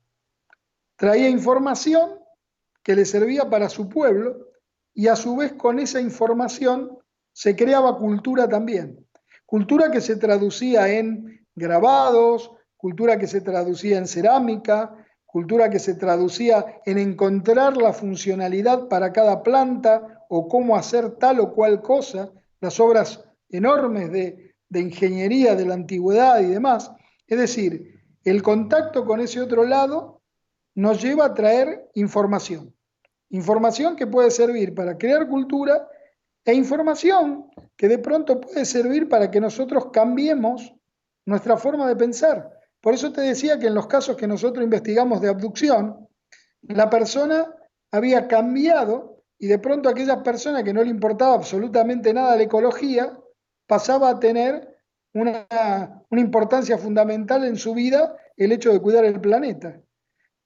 Traía información que le servía para su pueblo y a su vez con esa información se creaba cultura también. Cultura que se traducía en grabados, cultura que se traducía en cerámica, cultura que se traducía en encontrar la funcionalidad para cada planta o cómo hacer tal o cual cosa, las obras enormes de ingeniería de la antigüedad y demás. Es decir, el contacto con ese otro lado nos lleva a traer información. Información que puede servir para crear cultura e información que de pronto puede servir para que nosotros cambiemos nuestra forma de pensar. Por eso te decía que en los casos que nosotros investigamos de abducción, la persona había cambiado y de pronto aquella persona que no le importaba absolutamente nada la ecología pasaba a tener una importancia fundamental en su vida el hecho de cuidar el planeta.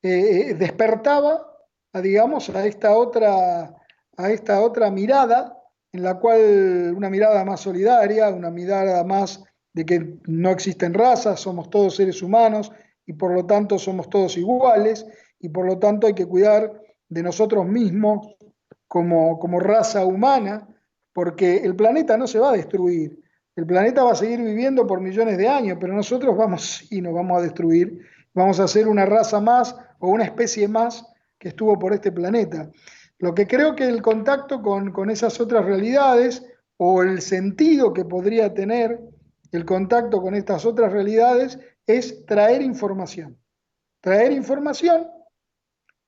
Despertaba, digamos, a esta otra mirada, en la cual una mirada más solidaria, una mirada más de que no existen razas, somos todos seres humanos y por lo tanto somos todos iguales y por lo tanto hay que cuidar de nosotros mismos como raza humana, porque el planeta no se va a destruir. El planeta va a seguir viviendo por millones de años, pero nosotros vamos y nos vamos a destruir. Vamos a ser una raza más o una especie más que estuvo por este planeta. Lo que creo que el contacto con esas otras realidades o el sentido que podría tener el contacto con estas otras realidades es traer información. Traer información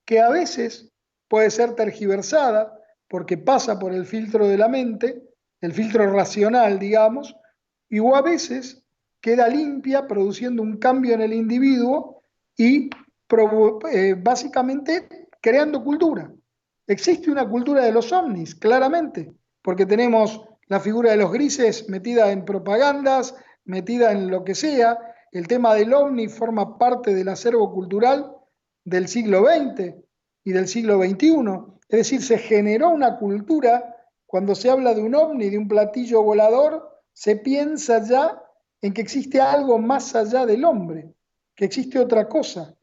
que a veces puede ser tergiversada porque pasa por el filtro de la mente, el filtro racional, digamos, y o a veces queda limpia produciendo un cambio en el individuo y básicamente creando cultura. Existe una cultura de los ovnis, claramente, porque tenemos la figura de los grises metida en propagandas, metida en lo que sea. El tema del ovni forma parte del acervo cultural del siglo XX y del siglo XXI. Es decir, se generó una cultura, cuando se habla de un ovni, de un platillo volador, se piensa ya en que existe algo más allá del hombre, que existe otra cosa.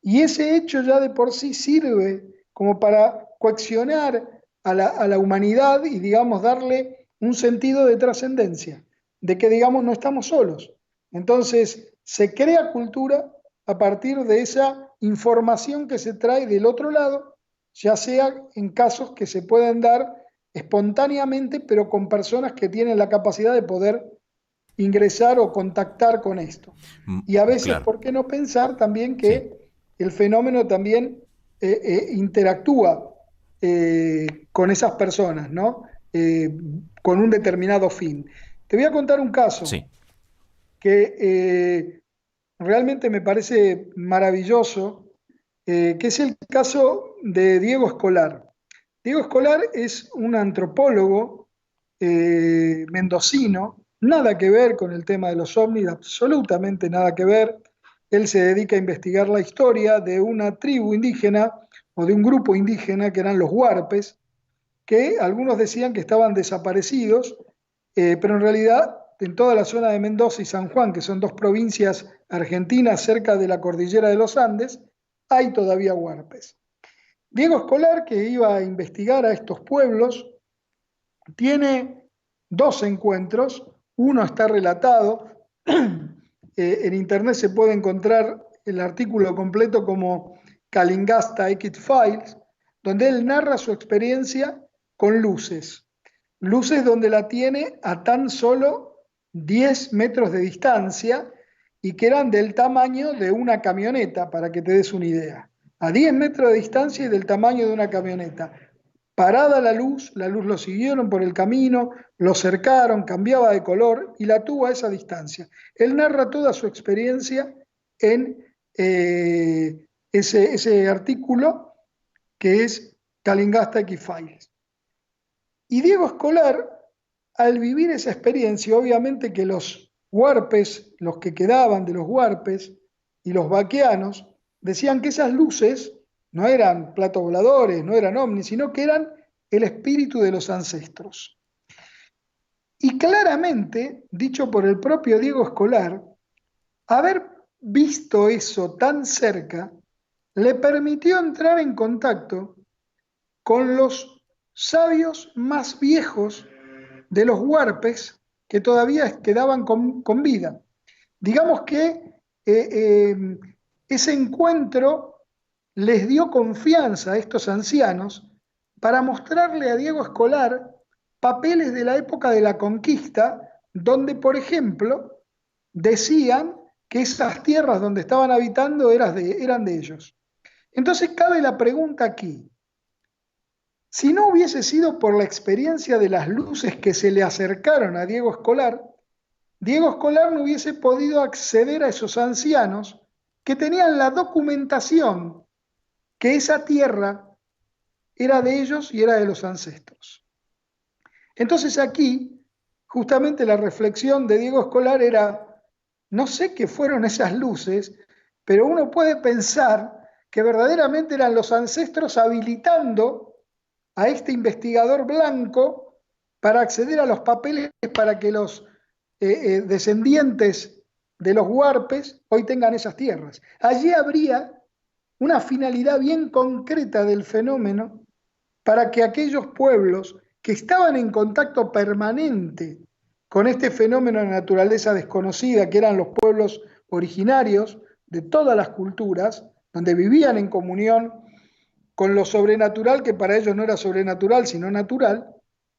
Y ese hecho ya de por sí sirve como para coaccionar a la humanidad y, digamos, darle un sentido de trascendencia, de que, digamos, no estamos solos. Entonces, se crea cultura a partir de esa información que se trae del otro lado, ya sea en casos que se pueden dar espontáneamente, pero con personas que tienen la capacidad de poder ingresar o contactar con esto. Mm, Y a veces, claro, ¿por qué no pensar también sí. que el fenómeno también interactúa con esas personas, ¿no? Con un determinado fin. Te voy a contar un caso Sí, que realmente me parece maravilloso, que es el caso de Diego Escolar. Diego Escolar es un antropólogo mendocino, nada que ver con el tema de los ovnis, absolutamente nada que ver. Él se dedica a investigar la historia de una tribu indígena o de un grupo indígena que eran los huarpes, que algunos decían que estaban desaparecidos, pero en realidad en toda la zona de Mendoza y San Juan, que son dos provincias argentinas cerca de la cordillera de los Andes, hay todavía huarpes. Diego Escolar, que iba a investigar a estos pueblos, tiene dos encuentros. Uno está relatado, en internet se puede encontrar el artículo completo como Calingasta Ekit Files, donde él narra su experiencia con luces. Luces donde la tiene a tan solo 10 metros de distancia y que eran del tamaño de una camioneta, para que te des una idea. A 10 metros de distancia y del tamaño de una camioneta. Parada la luz lo siguieron por el camino, lo cercaron, cambiaba de color y la tuvo a esa distancia. Él narra toda su experiencia en ese artículo que es Calingasta X-Files. Y Diego Escolar, al vivir esa experiencia, obviamente que los huarpes, los que quedaban de los huarpes y los vaqueanos, decían que esas luces no eran platos voladores, no eran ovnis, sino que eran el espíritu de los ancestros. Y claramente, dicho por el propio Diego Escolar, haber visto eso tan cerca le permitió entrar en contacto con los sabios más viejos de los huarpes que todavía quedaban con vida. Digamos que ese encuentro les dio confianza a estos ancianos para mostrarle a Diego Escolar papeles de la época de la conquista, donde, por ejemplo, decían que esas tierras donde estaban habitando eran de ellos. Entonces cabe la pregunta aquí, si no hubiese sido por la experiencia de las luces que se le acercaron a Diego Escolar no hubiese podido acceder a esos ancianos que tenían la documentación que esa tierra era de ellos y era de los ancestros. Entonces aquí, justamente la reflexión de Diego Escolar era, no sé qué fueron esas luces, pero uno puede pensar que verdaderamente eran los ancestros habilitando a este investigador blanco para acceder a los papeles para que los descendientes de los huarpes hoy tengan esas tierras. Allí habría una finalidad bien concreta del fenómeno para que aquellos pueblos que estaban en contacto permanente con este fenómeno de naturaleza desconocida, que eran los pueblos originarios de todas las culturas, donde vivían en comunión con lo sobrenatural, que para ellos no era sobrenatural, sino natural,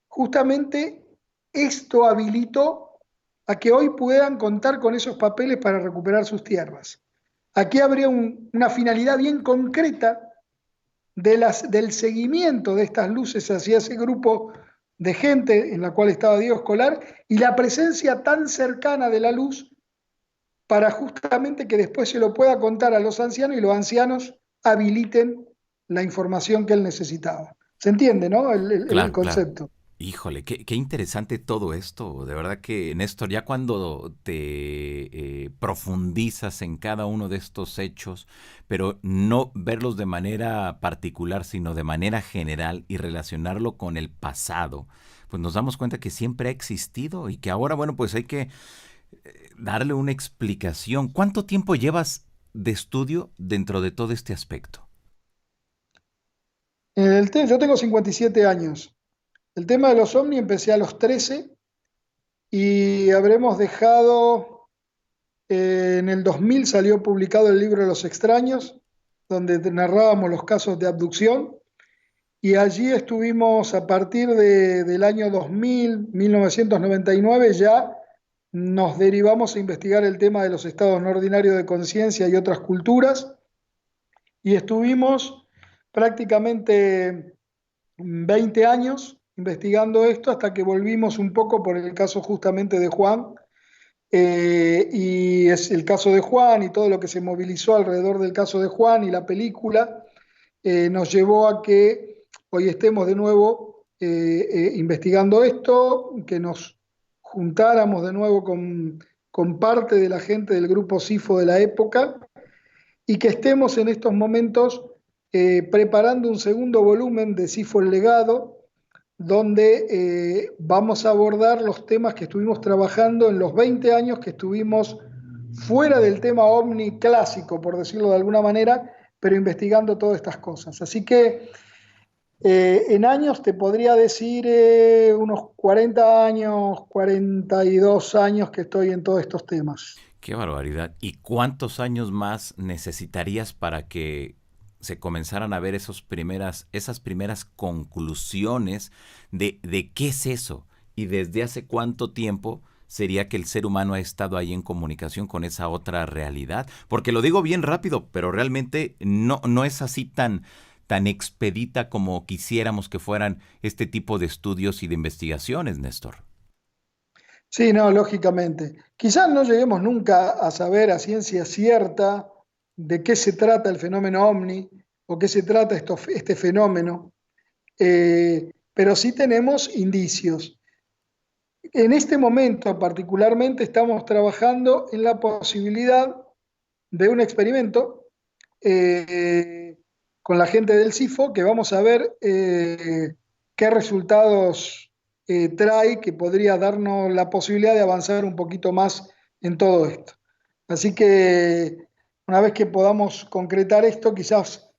justamente esto habilitó a que hoy puedan contar con esos papeles para recuperar sus tierras. Aquí habría una finalidad bien concreta del seguimiento de estas luces hacia ese grupo de gente en la cual estaba Diego Escolar y la presencia tan cercana de la luz para justamente que después se lo pueda contar a los ancianos y los ancianos habiliten la información que él necesitaba. ¿Se entiende, no? El claro, claro. concepto. Híjole, qué interesante todo esto. De verdad que, Néstor, ya cuando te profundizas en cada uno de estos hechos, pero no verlos de manera particular, sino de manera general y relacionarlo con el pasado, pues nos damos cuenta que siempre ha existido y que ahora, bueno, pues hay que darle una explicación. ¿Cuánto tiempo llevas de estudio dentro de todo este aspecto? Yo tengo 57 años. El tema de los ovnis empecé a los 13 y habremos dejado, en el 2000 salió publicado el libro de los extraños, donde narrábamos los casos de abducción. Y allí estuvimos a partir del año 2000, 1999, ya nos derivamos a investigar el tema de los estados no ordinarios de conciencia y otras culturas. y estuvimos prácticamente 20 años investigando esto hasta que volvimos un poco por el caso justamente de Juan. Y es el caso de Juan y todo lo que se movilizó alrededor del caso de Juan y la película nos llevó a que hoy estemos de nuevo investigando esto, que nos juntáramos de nuevo con parte de la gente del grupo SIFO de la época y que estemos en estos momentos preparando un segundo volumen de SIFO El Legado, donde vamos a abordar los temas que estuvimos trabajando en los 20 años que estuvimos fuera del tema ovni clásico, por decirlo de alguna manera, pero investigando todas estas cosas. Así que en años te podría decir unos 40 años, 42 años que estoy en todos estos temas. Qué barbaridad. ¿Y cuántos años más necesitarías para que se comenzaran a ver esas primeras conclusiones de qué es eso? ¿Y desde hace cuánto tiempo sería que el ser humano ha estado ahí en comunicación con esa otra realidad? Porque lo digo bien rápido, pero realmente no es así tan expedita como quisiéramos que fueran este tipo de estudios y de investigaciones, Néstor. Sí, no, lógicamente. Quizás no lleguemos nunca a saber a ciencia cierta de qué se trata el fenómeno ovni o qué se trata este fenómeno, pero sí tenemos indicios. En este momento particularmente estamos trabajando en la posibilidad de un experimento eh, con la gente del CIFO que vamos a ver qué resultados trae que podría darnos la posibilidad de avanzar un poquito más en todo esto. Así que una vez que podamos concretar esto, quizás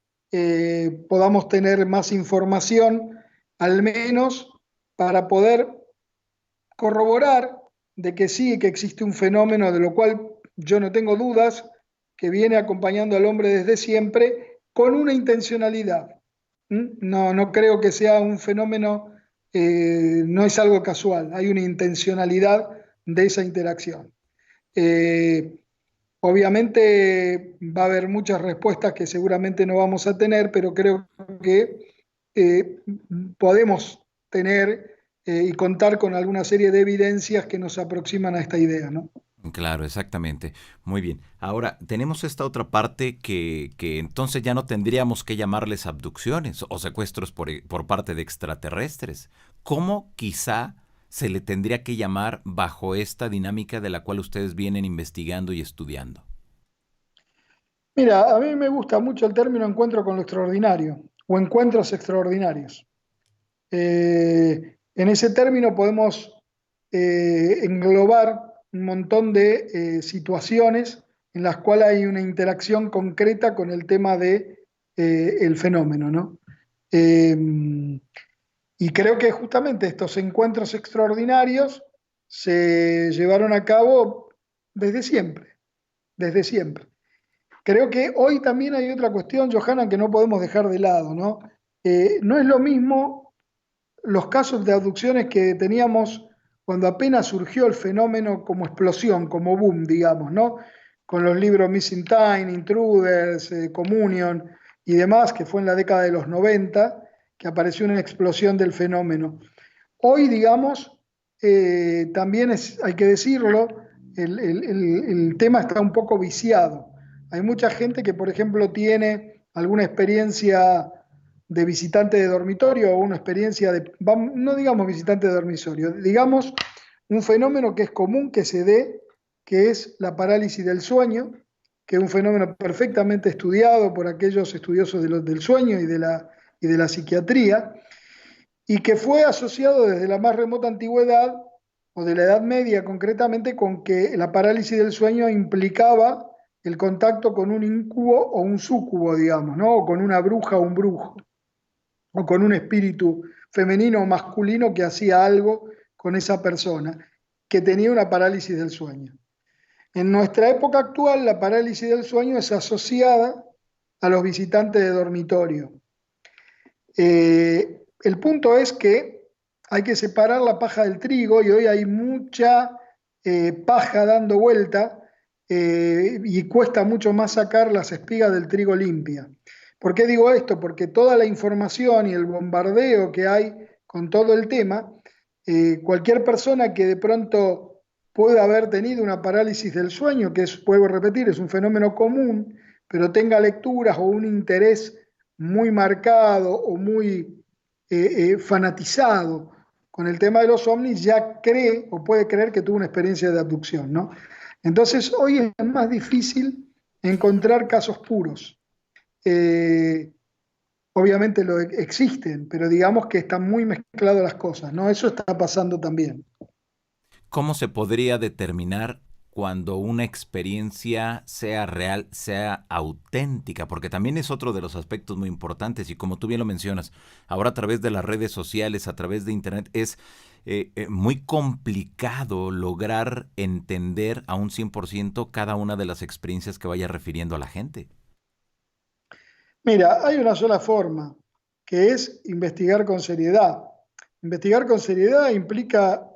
podamos tener más información, al menos para poder corroborar de que sí, que existe un fenómeno de lo cual yo no tengo dudas, que viene acompañando al hombre desde siempre con una intencionalidad. No, no creo que sea un fenómeno, no es algo casual, hay una intencionalidad de esa interacción. Eh, Obviamente va a haber muchas respuestas que seguramente no vamos a tener, pero creo que eh, podemos tener y contar con alguna serie de evidencias que nos aproximan a esta idea, ¿no? Claro, exactamente. Muy bien. Ahora, tenemos esta otra parte que entonces ya no tendríamos que llamarles abducciones o secuestros por parte de extraterrestres. ¿Cómo quizá se le tendría que llamar bajo esta dinámica de la cual ustedes vienen investigando y estudiando? Mira, a mí me gusta mucho el término encuentro con lo extraordinario o encuentros extraordinarios. En ese término podemos englobar un montón de situaciones en las cuales hay una interacción concreta con el tema de el fenómeno, ¿no? Eh, y creo que justamente estos encuentros extraordinarios se llevaron a cabo desde siempre, desde siempre. Creo que hoy también hay otra cuestión, Johanna, que no podemos dejar de lado, ¿no? No es lo mismo los casos de abducciones que teníamos cuando apenas surgió el fenómeno como explosión, como boom, digamos, ¿no? Con los libros Missing Time, Intruders, Communion y demás, que fue en la década de los 90 que apareció una explosión del fenómeno. Hoy, digamos, también hay que decirlo, el tema está un poco viciado. Hay mucha gente que, por ejemplo, tiene alguna experiencia de visitante de dormitorio o una experiencia de, no digamos visitante de dormitorio, digamos un fenómeno que es común que se dé, que es la parálisis del sueño, que es un fenómeno perfectamente estudiado por aquellos estudiosos del sueño y de la psiquiatría, y que fue asociado desde la más remota antigüedad, o de la Edad Media concretamente, con que la parálisis del sueño implicaba el contacto con un incubo o un súcubo, digamos, ¿no? O con una bruja o un brujo, o con un espíritu femenino o masculino que hacía algo con esa persona, que tenía una parálisis del sueño. En nuestra época actual, la parálisis del sueño es asociada a los visitantes de dormitorio. El punto es que hay que separar la paja del trigo y hoy hay mucha paja dando vuelta y cuesta mucho más sacar las espigas del trigo limpia. ¿Por qué digo esto? Porque toda la información y el bombardeo que hay con todo el tema, cualquier persona que de pronto pueda haber tenido una parálisis del sueño, que es, vuelvo a repetir, es un fenómeno común, pero tenga lecturas o un interés muy marcado o muy fanatizado con el tema de los ovnis, ya cree o puede creer que tuvo una experiencia de abducción, ¿no? Entonces, hoy es más difícil encontrar casos puros. Eh, Obviamente existen, pero digamos que están muy mezcladas las cosas, ¿no? Eso está pasando también. ¿Cómo se podría determinar cuando una experiencia sea real, sea auténtica? Porque también es otro de los aspectos muy importantes y como tú bien lo mencionas, ahora a través de las redes sociales, a través de Internet, es muy complicado lograr entender a un 100% cada una de las experiencias que vaya refiriendo a la gente. Mira, hay una sola forma, que es investigar con seriedad. Investigar con seriedad implica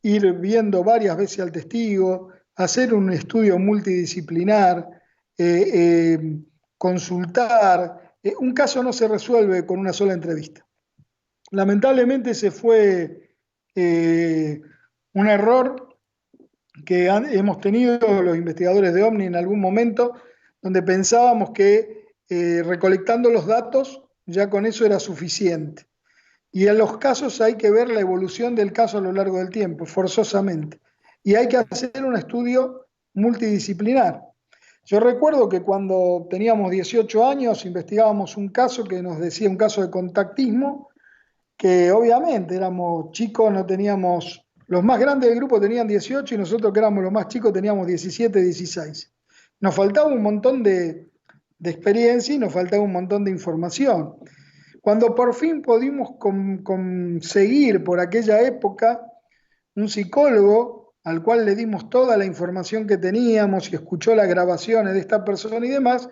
ir viendo varias veces al testigo, hacer un estudio multidisciplinar, consultar. Un caso no se resuelve con una sola entrevista. Lamentablemente ese fue un error que hemos tenido los investigadores de OVNI en algún momento, donde pensábamos que recolectando los datos ya con eso era suficiente. Y en los casos hay que ver la evolución del caso a lo largo del tiempo, forzosamente. Y hay que hacer un estudio multidisciplinar. Yo recuerdo que cuando teníamos 18 años investigábamos un caso que nos decía un caso de contactismo, que obviamente éramos chicos, no teníamos, los más grandes del grupo tenían 18 y nosotros que éramos los más chicos teníamos 17, 16. Nos faltaba un montón de experiencia y nos faltaba un montón de información. Cuando por fin pudimos conseguir por aquella época un psicólogo al cual le dimos toda la información que teníamos y escuchó las grabaciones de esta persona y demás,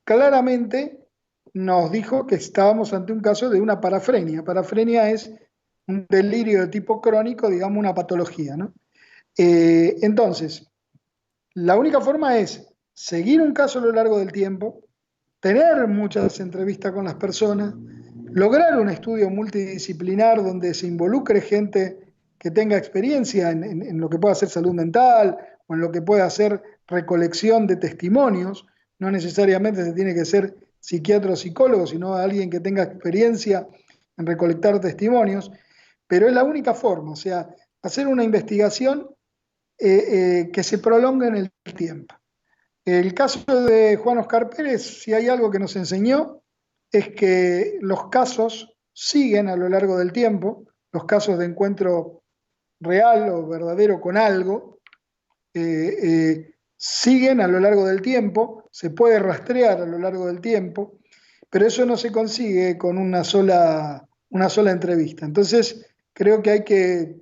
claramente nos dijo que estábamos ante un caso de una parafrenia. Parafrenia es un delirio de tipo crónico, digamos una patología, ¿no? Entonces, la única forma es seguir un caso a lo largo del tiempo, tener muchas entrevistas con las personas, lograr un estudio multidisciplinar donde se involucre gente que tenga experiencia en lo que pueda ser salud mental o en lo que pueda ser recolección de testimonios. No necesariamente se tiene que ser psiquiatra o psicólogo, sino alguien que tenga experiencia en recolectar testimonios, pero es la única forma, o sea, hacer una investigación que se prolongue en el tiempo. El caso de Juan Oscar Pérez, si hay algo que nos enseñó, es que los casos siguen a lo largo del tiempo, los casos de encuentro real o verdadero con algo, siguen a lo largo del tiempo, se puede rastrear a lo largo del tiempo, pero eso no se consigue con una sola entrevista. Entonces, creo que hay que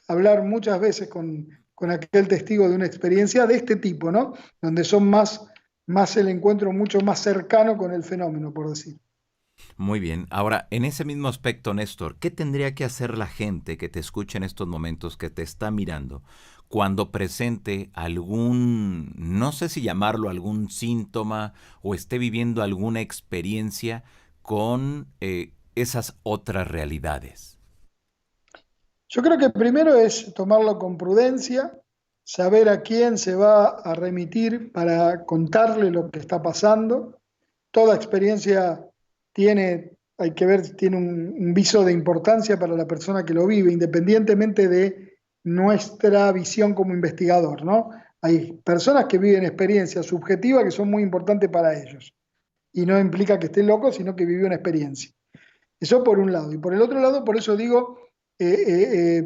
hablar muchas veces con aquel testigo de una experiencia de este tipo, ¿no? Donde son más el encuentro mucho más cercano con el fenómeno, por decir. Muy bien. Ahora, en ese mismo aspecto, Néstor, ¿qué tendría que hacer la gente que te escucha en estos momentos, que te está mirando, cuando presente algún, no sé si llamarlo algún síntoma o esté viviendo alguna experiencia con esas otras realidades? Yo creo que primero es tomarlo con prudencia, saber a quién se va a remitir para contarle lo que está pasando. Toda experiencia hay que ver, tiene un viso de importancia para la persona que lo vive, independientemente de nuestra visión como investigador, ¿no? Hay personas que viven experiencias subjetivas que son muy importantes para ellos. Y no implica que esté loco, sino que vivió una experiencia. Eso por un lado. Y por el otro lado, por eso digo,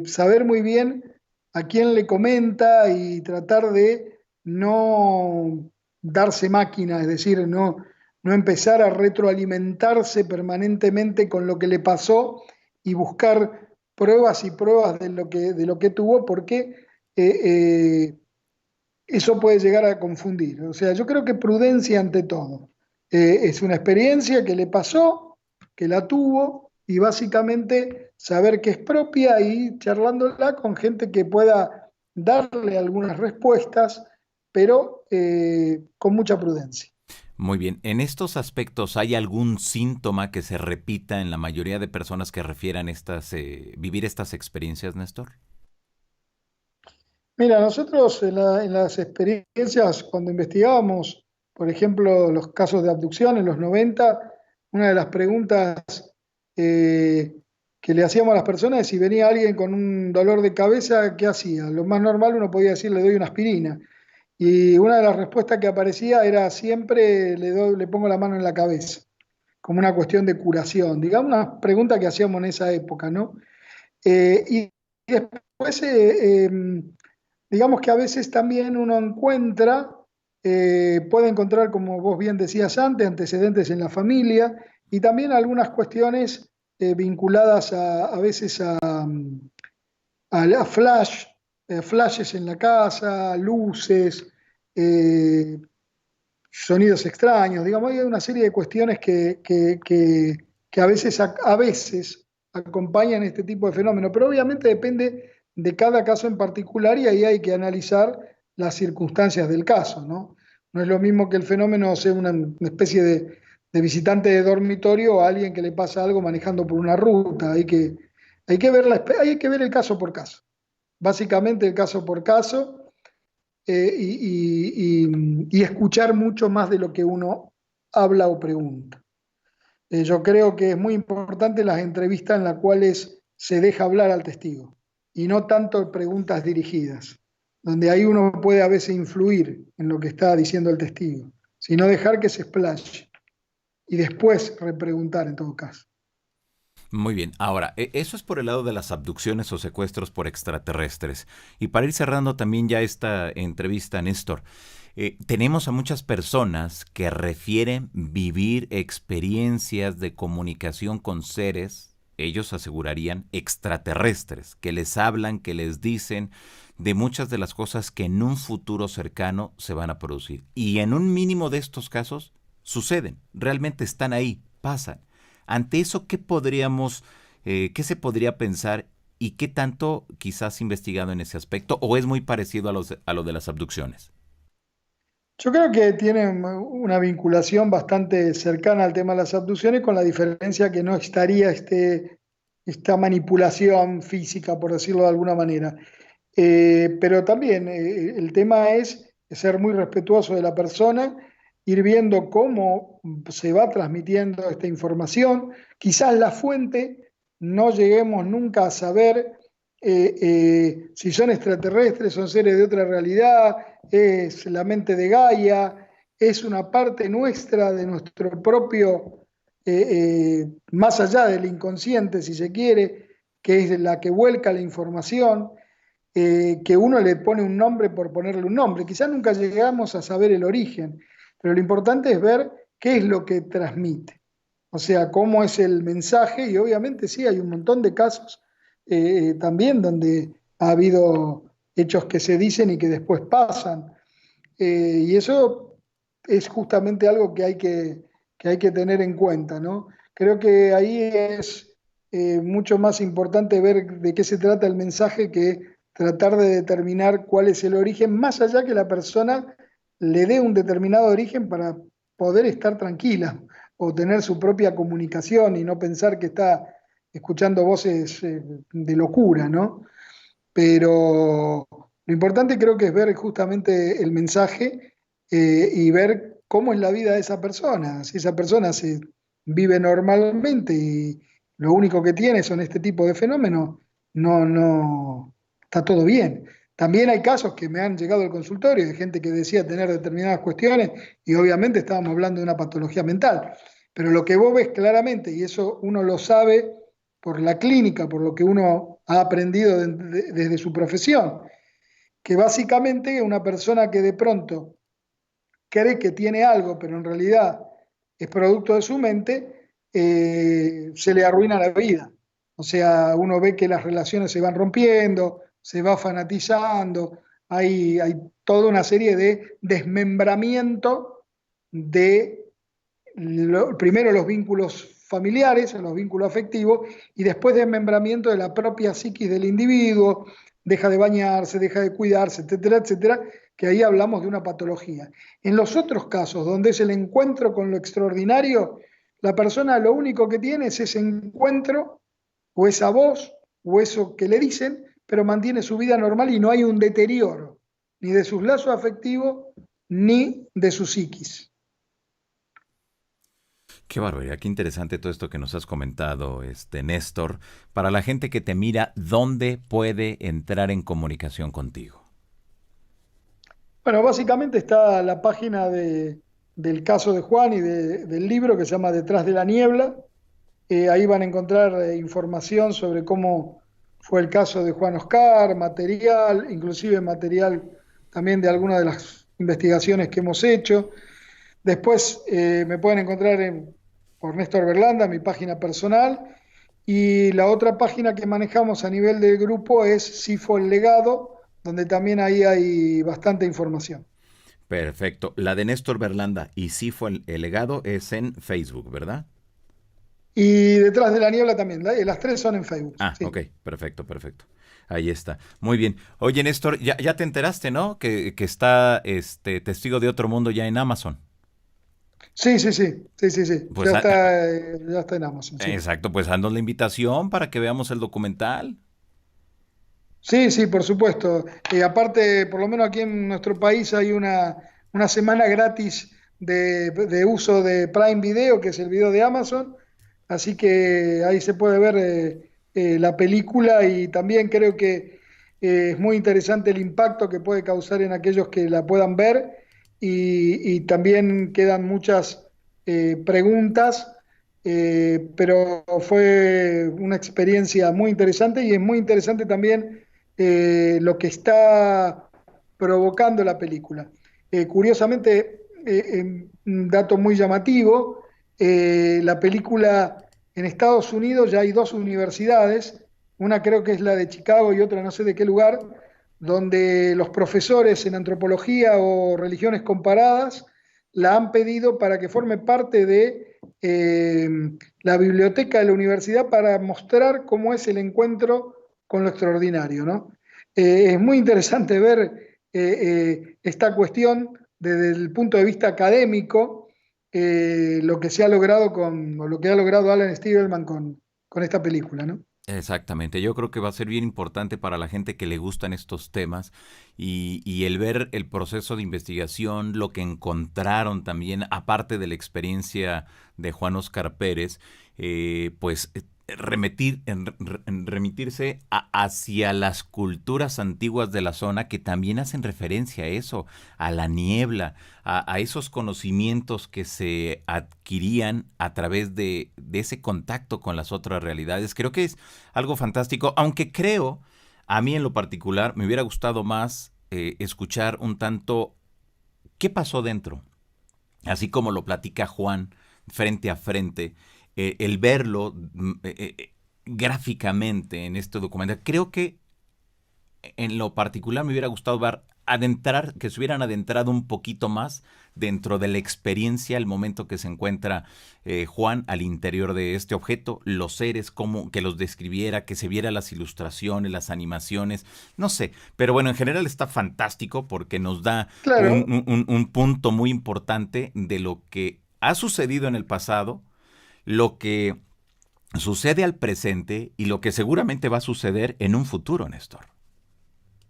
saber muy bien a quién le comenta y tratar de no darse máquina, es decir, no empezar a retroalimentarse permanentemente con lo que le pasó y buscar pruebas y pruebas de lo que tuvo, porque eso puede llegar a confundir. O sea, yo creo que prudencia ante todo. Es una experiencia que le pasó, que la tuvo, y básicamente saber que es propia y charlándola con gente que pueda darle algunas respuestas, pero con mucha prudencia. Muy bien. ¿En estos aspectos hay algún síntoma que se repita en la mayoría de personas que refieran vivir estas experiencias, Néstor? Mira, nosotros en las experiencias, cuando investigábamos, por ejemplo, los casos de abducción en los 90, una de las preguntas eh, que le hacíamos a las personas es si venía alguien con un dolor de cabeza, ¿qué hacía? Lo más normal uno podía decir, le doy una aspirina. Y una de las respuestas que aparecía era siempre le pongo la mano en la cabeza, como una cuestión de curación. Digamos, una pregunta que hacíamos en esa época, ¿no? Y después, digamos que a veces también uno encuentra, puede encontrar, como vos bien decías antes, antecedentes en la familia y también algunas cuestiones vinculadas a veces a flash, flashes en la casa, luces, eh, sonidos extraños, digamos, hay una serie de cuestiones que a veces acompañan este tipo de fenómenos, pero obviamente depende de cada caso en particular y ahí hay que analizar las circunstancias del caso, ¿no? No es lo mismo que el fenómeno sea una especie de visitante de dormitorio o alguien que le pasa algo manejando por una ruta, hay que ver el caso por caso, básicamente el caso por caso y escuchar mucho más de lo que uno habla o pregunta. Yo creo que es muy importante las entrevistas en las cuales se deja hablar al testigo y no tanto preguntas dirigidas, donde ahí uno puede a veces influir en lo que está diciendo el testigo, sino dejar que se explaye y después repreguntar en todo caso. Muy bien. Ahora, eso es por el lado de las abducciones o secuestros por extraterrestres. Y para ir cerrando también ya esta entrevista, Néstor, tenemos a muchas personas que refieren vivir experiencias de comunicación con seres, ellos asegurarían, extraterrestres, que les hablan, que les dicen de muchas de las cosas que en un futuro cercano se van a producir. Y en un mínimo de estos casos suceden, realmente están ahí, pasan. Ante eso, qué se podría pensar y qué tanto quizás investigado en ese aspecto o es muy parecido a lo de las abducciones? Yo creo que tienen una vinculación bastante cercana al tema de las abducciones, con la diferencia que no estaría esta manipulación física, por decirlo de alguna manera. Pero también el tema es ser muy respetuoso de la persona, ir viendo cómo se va transmitiendo esta información. Quizás la fuente no lleguemos nunca a saber si son extraterrestres, son seres de otra realidad, es la mente de Gaia, es una parte nuestra de nuestro propio, más allá del inconsciente, si se quiere, que es la que vuelca la información, que uno le pone un nombre por ponerle un nombre. Quizás nunca llegamos a saber el origen, pero lo importante es ver qué es lo que transmite. O sea, cómo es el mensaje y obviamente sí, hay un montón de casos también donde ha habido hechos que se dicen y que después pasan. Y eso es justamente algo que hay que tener en cuenta, ¿no? Creo que ahí es mucho más importante ver de qué se trata el mensaje que tratar de determinar cuál es el origen, más allá que la persona le dé un determinado origen para poder estar tranquila o tener su propia comunicación y no pensar que está escuchando voces de locura, ¿no? Pero lo importante creo que es ver justamente el mensaje y ver cómo es la vida de esa persona. Si esa persona se vive normalmente y lo único que tiene son este tipo de fenómenos, no está todo bien. También hay casos que me han llegado al consultorio de gente que decía tener determinadas cuestiones y obviamente estábamos hablando de una patología mental. Pero lo que vos ves claramente, y eso uno lo sabe por la clínica, por lo que uno ha aprendido desde su profesión, que básicamente una persona que de pronto cree que tiene algo, pero en realidad es producto de su mente, se le arruina la vida. O sea, uno ve que las relaciones se van rompiendo, se va fanatizando, hay toda una serie de desmembramiento de primero los vínculos familiares, los vínculos afectivos, y después desmembramiento de la propia psiquis del individuo, deja de bañarse, deja de cuidarse, etcétera, etcétera, que ahí hablamos de una patología. En los otros casos, donde es el encuentro con lo extraordinario, la persona lo único que tiene es ese encuentro o esa voz o eso que le dicen, pero mantiene su vida normal y no hay un deterioro ni de sus lazos afectivos ni de su psiquis. Qué barbaridad, qué interesante todo esto que nos has comentado, Néstor. Para la gente que te mira, ¿dónde puede entrar en comunicación contigo? Bueno, básicamente está la página del caso de Juan y del libro que se llama Detrás de la Niebla. Ahí van a encontrar información sobre cómo fue el caso de Juan Oscar, material, inclusive material también de algunas de las investigaciones que hemos hecho. Después me pueden encontrar por Néstor Berlanda, mi página personal, y la otra página que manejamos a nivel del grupo es Sifo el Legado, donde también ahí hay bastante información. Perfecto. La de Néstor Berlanda y sí fue el legado es en Facebook, ¿verdad? Y Detrás de la Niebla también, las tres son en Facebook, Ah, sí. ok, perfecto, perfecto. Ahí está. Muy bien. Oye, Néstor, ya te enteraste, ¿no? Que está Testigo de Otro Mundo ya en Amazon. Sí, sí, sí, sí, sí, sí. Pues Ya está en Amazon, sí. exacto, pues haznos la invitación para que veamos el documental. Sí, sí, por supuesto. Aparte, por lo menos aquí en nuestro país hay una semana gratis de uso de Prime Video, que es el video de Amazon. Así que ahí se puede ver la película y también creo que es muy interesante el impacto que puede causar en aquellos que la puedan ver y también quedan muchas preguntas, pero fue una experiencia muy interesante y es muy interesante también lo que está provocando la película. Curiosamente, un dato muy llamativo, la película en Estados Unidos ya hay dos universidades, una creo que es la de Chicago y otra no sé de qué lugar, donde los profesores en antropología o religiones comparadas la han pedido para que forme parte de la biblioteca de la universidad para mostrar cómo es el encuentro con lo extraordinario, ¿no? Es muy interesante ver esta cuestión desde el punto de vista académico, lo que se ha logrado o lo que ha logrado Alan Spiegelman con esta película, ¿no? Exactamente, yo creo que va a ser bien importante para la gente que le gustan estos temas y el ver el proceso de investigación, lo que encontraron también, aparte de la experiencia de Juan Oscar Pérez, pues remitirse hacia las culturas antiguas de la zona que también hacen referencia a eso, a la niebla, a esos conocimientos que se adquirían a través de ese contacto con las otras realidades. Creo que es algo fantástico, aunque creo, a mí en lo particular, me hubiera gustado más escuchar un tanto qué pasó dentro, así como lo platica Juan frente a frente, el verlo gráficamente en este documental. Creo que en lo particular me hubiera gustado ver adentrar, que se hubieran adentrado un poquito más dentro de la experiencia, el momento que se encuentra Juan al interior de este objeto, los seres, cómo que los describiera, que se viera las ilustraciones, las animaciones, no sé, pero bueno, en general está fantástico porque nos da Claro, un punto muy importante de lo que ha sucedido en el pasado, lo que sucede al presente y lo que seguramente va a suceder en un futuro, Néstor.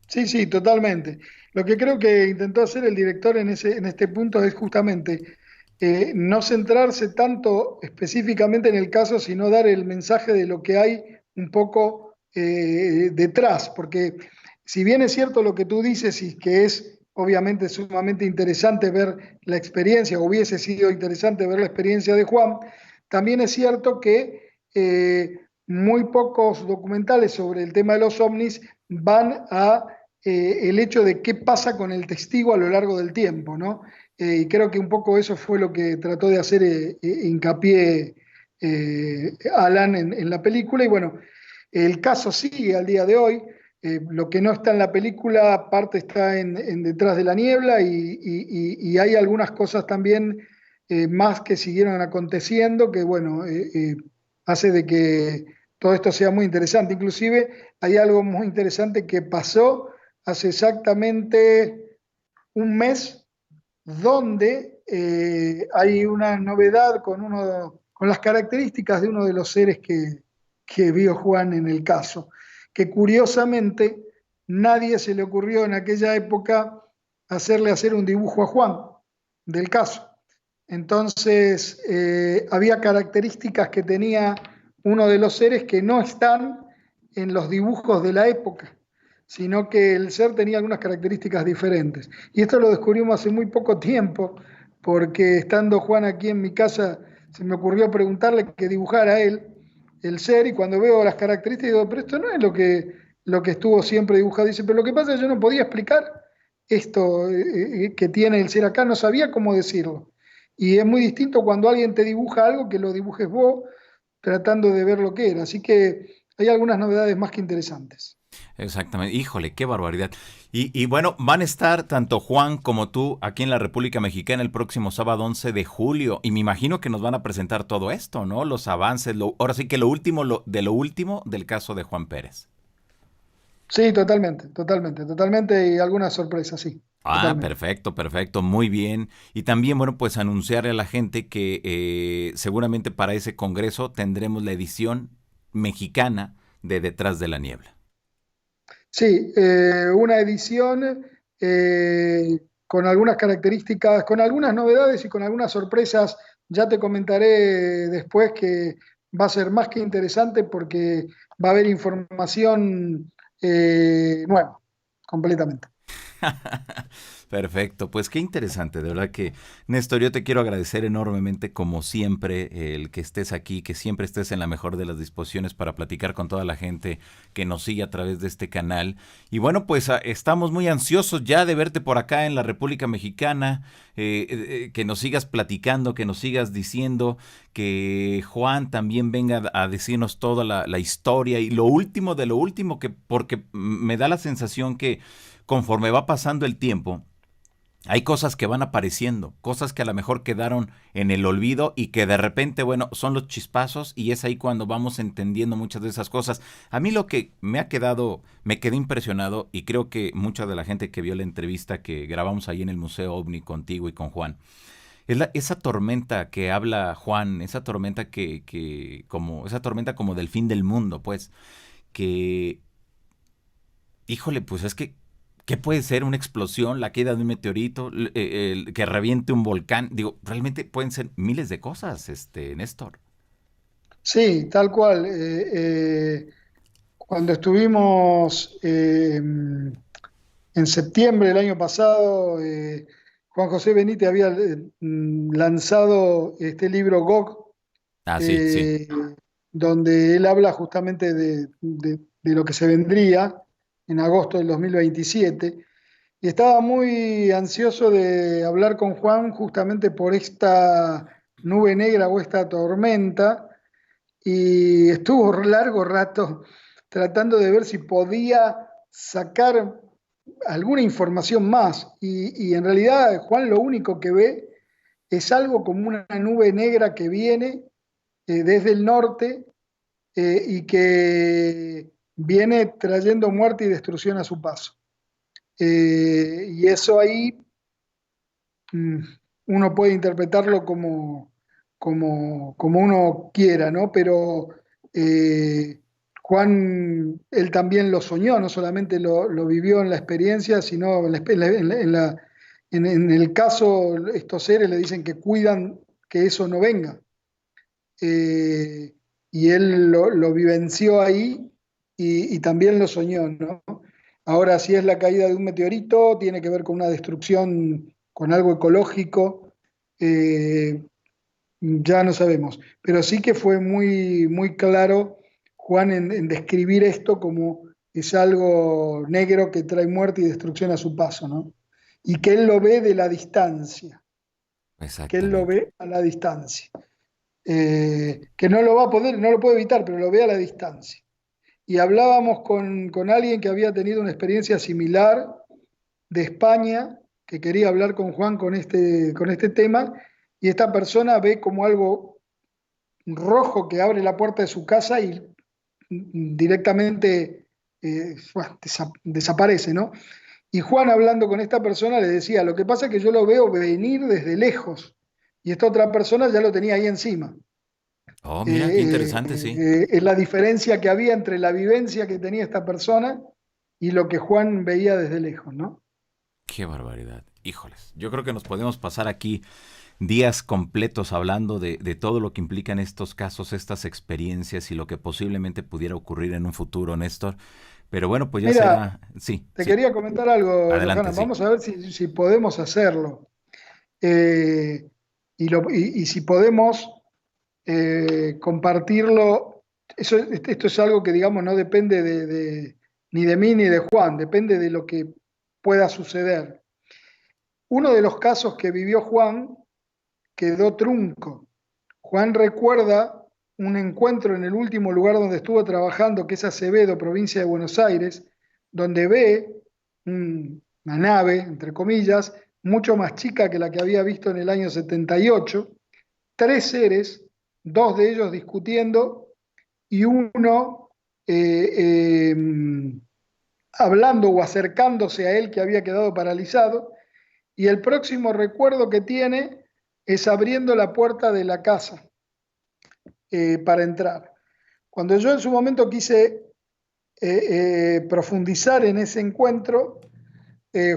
sí, sí, totalmente. Lo que creo que intentó hacer el director en este punto es justamente no centrarse tanto específicamente en el caso, sino dar el mensaje de lo que hay un poco detrás, porque si bien es cierto lo que tú dices y que es obviamente sumamente interesante ver la experiencia, o hubiese sido interesante ver la experiencia de Juan, también es cierto que muy pocos documentales sobre el tema de los ovnis van a el hecho de qué pasa con el testigo a lo largo del tiempo, ¿no? Y creo que un poco eso fue lo que trató de hacer hincapié Alan en la película. Y bueno, el caso sigue al día de hoy. Lo que no está en la película, parte está en Detrás de la Niebla y hay algunas cosas también más que siguieron aconteciendo que, bueno, hace todo esto sea muy interesante. Inclusive hay algo muy interesante que pasó hace exactamente un mes, donde hay una novedad con las características de uno de los seres que vio Juan en el caso, que curiosamente nadie se le ocurrió en aquella época hacerle hacer un dibujo a Juan del caso. Entonces, había características que tenía uno de los seres que no están en los dibujos de la época, sino que el ser tenía algunas características diferentes. Y esto lo descubrimos hace muy poco tiempo, porque estando Juan aquí en mi casa, se me ocurrió preguntarle que dibujara a él el ser, y cuando veo las características digo, pero esto no es lo que estuvo siempre dibujado. Dice, pero lo que pasa es que yo no podía explicar esto que tiene el ser acá, no sabía cómo decirlo. Y es muy distinto cuando alguien te dibuja algo que lo dibujes vos tratando de ver lo que era. Así que hay algunas novedades más que interesantes. Exactamente. Híjole, qué barbaridad. Y bueno, van a estar tanto Juan como tú aquí en la República Mexicana el próximo sábado 11 de julio. Y me imagino que nos van a presentar todo esto, ¿no? Los avances, ahora sí que lo último de lo último del caso de Juan Pérez. Sí, totalmente, totalmente, totalmente. Y algunas sorpresas, sí, Ah, totalmente. perfecto, perfecto, muy bien. Y también, bueno, pues anunciarle a la gente que seguramente para ese congreso tendremos la edición mexicana de Detrás de la Niebla. Sí, una edición con algunas características, con algunas novedades y con algunas sorpresas. Ya te comentaré después que va a ser más que interesante porque va a haber información nueva, completamente. Perfecto, pues qué interesante, de verdad que Néstor, yo te quiero agradecer enormemente como siempre el que estés aquí, que siempre estés en la mejor de las disposiciones para platicar con toda la gente que nos sigue a través de este canal. Y bueno, pues estamos muy ansiosos ya de verte por acá en la República Mexicana, que nos sigas platicando, que nos sigas diciendo, que Juan también venga a decirnos toda la historia y lo último de lo último, que porque me da la sensación que conforme va pasando el tiempo, hay cosas que van apareciendo, cosas que a lo mejor quedaron en el olvido y que de repente, bueno, son los chispazos y es ahí cuando vamos entendiendo muchas de esas cosas. A mí lo que me quedé impresionado y creo que mucha de la gente que vio la entrevista que grabamos ahí en el Museo OVNI contigo y con Juan, es esa tormenta que habla Juan, esa tormenta esa tormenta como del fin del mundo, pues, que híjole, pues es que, ¿qué puede ser una explosión, la caída de un meteorito, que reviente un volcán? Digo, realmente pueden ser miles de cosas, Néstor. Sí, tal cual. Cuando estuvimos en septiembre del año pasado, Juan José Benítez había lanzado este libro GOG, Ah, sí, sí. eh, donde él habla justamente de lo que se vendría en agosto del 2027. Y estaba muy ansioso de hablar con Juan justamente por esta nube negra o esta tormenta, y estuvo largo rato tratando de ver si podía sacar alguna información más. Y en realidad Juan lo único que ve es algo como una nube negra que viene desde el norte, y que viene trayendo muerte y destrucción a su paso. Y eso ahí mm, uno puede interpretarlo como uno quiera, ¿no? Pero Juan, él también lo soñó, no solamente lo vivió en la experiencia, sino en el caso, estos seres le dicen que cuidan que eso no venga. Eh, y él lo vivenció ahí y también lo soñó, ¿no? Ahora, si es la caída de un meteorito, tiene que ver con una destrucción, con algo ecológico, eh, ya no sabemos. Pero sí que fue muy, muy claro Juan en describir esto como es algo negro que trae muerte y destrucción a su paso, ¿no? Y que él lo ve de la distancia, que él lo Exactamente. ve a la distancia. Que no lo va a poder, no lo puede evitar, pero lo ve a la distancia. Y hablábamos con alguien que había tenido una experiencia similar de España, que quería hablar con Juan con este tema, y esta persona ve como algo rojo que abre la puerta de su casa y directamente bueno, desaparece, ¿no? Y Juan, hablando con esta persona, le decía, lo que pasa es que yo lo veo venir desde lejos y esta otra persona ya lo tenía ahí encima. Oh, mira, qué interesante, sí. Es la diferencia que había entre la vivencia que tenía esta persona y lo que Juan veía desde lejos, ¿no? Qué barbaridad. Híjoles, yo creo que nos podemos pasar aquí días completos hablando de todo lo que implican estos casos, estas experiencias y lo que posiblemente pudiera ocurrir en un futuro, Néstor. Pero bueno, pues ya Mira, será. Sí, te sí. quería comentar algo, Adelante, Johanna. sí. Vamos a ver si podemos hacerlo. Eh, y si podemos compartirlo. Esto es algo que, digamos, no depende ni de mí ni de Juan, depende de lo que pueda suceder. Uno de los casos que vivió Juan quedó trunco. Juan recuerda un encuentro en el último lugar donde estuvo trabajando, que es Acevedo, provincia de Buenos Aires, donde ve una nave, entre comillas, mucho más chica que la que había visto en el año 78, tres seres, dos de ellos discutiendo y uno eh, eh, hablando o acercándose a él que había quedado paralizado, y el próximo recuerdo que tiene es abriendo la puerta de la casa para entrar. Cuando yo en su momento quise profundizar en ese encuentro,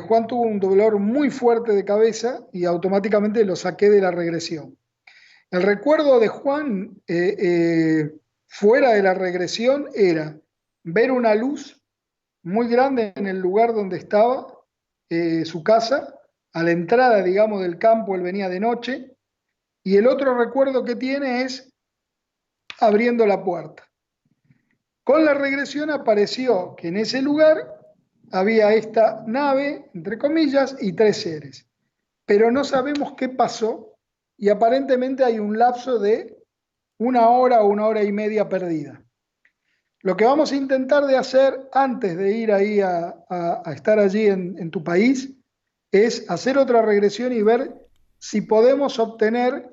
Juan tuvo un dolor muy fuerte de cabeza y automáticamente lo saqué de la regresión. El recuerdo de Juan fuera de la regresión era ver una luz muy grande en el lugar donde estaba su casa, a la entrada, digamos, del campo, él venía de noche, y el otro recuerdo que tiene es abriendo la puerta. Con la regresión apareció que en ese lugar había esta nave, entre comillas, y tres seres, pero no sabemos qué pasó y aparentemente hay un lapso de una hora o una hora y media perdida. Lo que vamos a intentar de hacer antes de ir ahí a estar allí en tu país es hacer otra regresión y ver si podemos obtener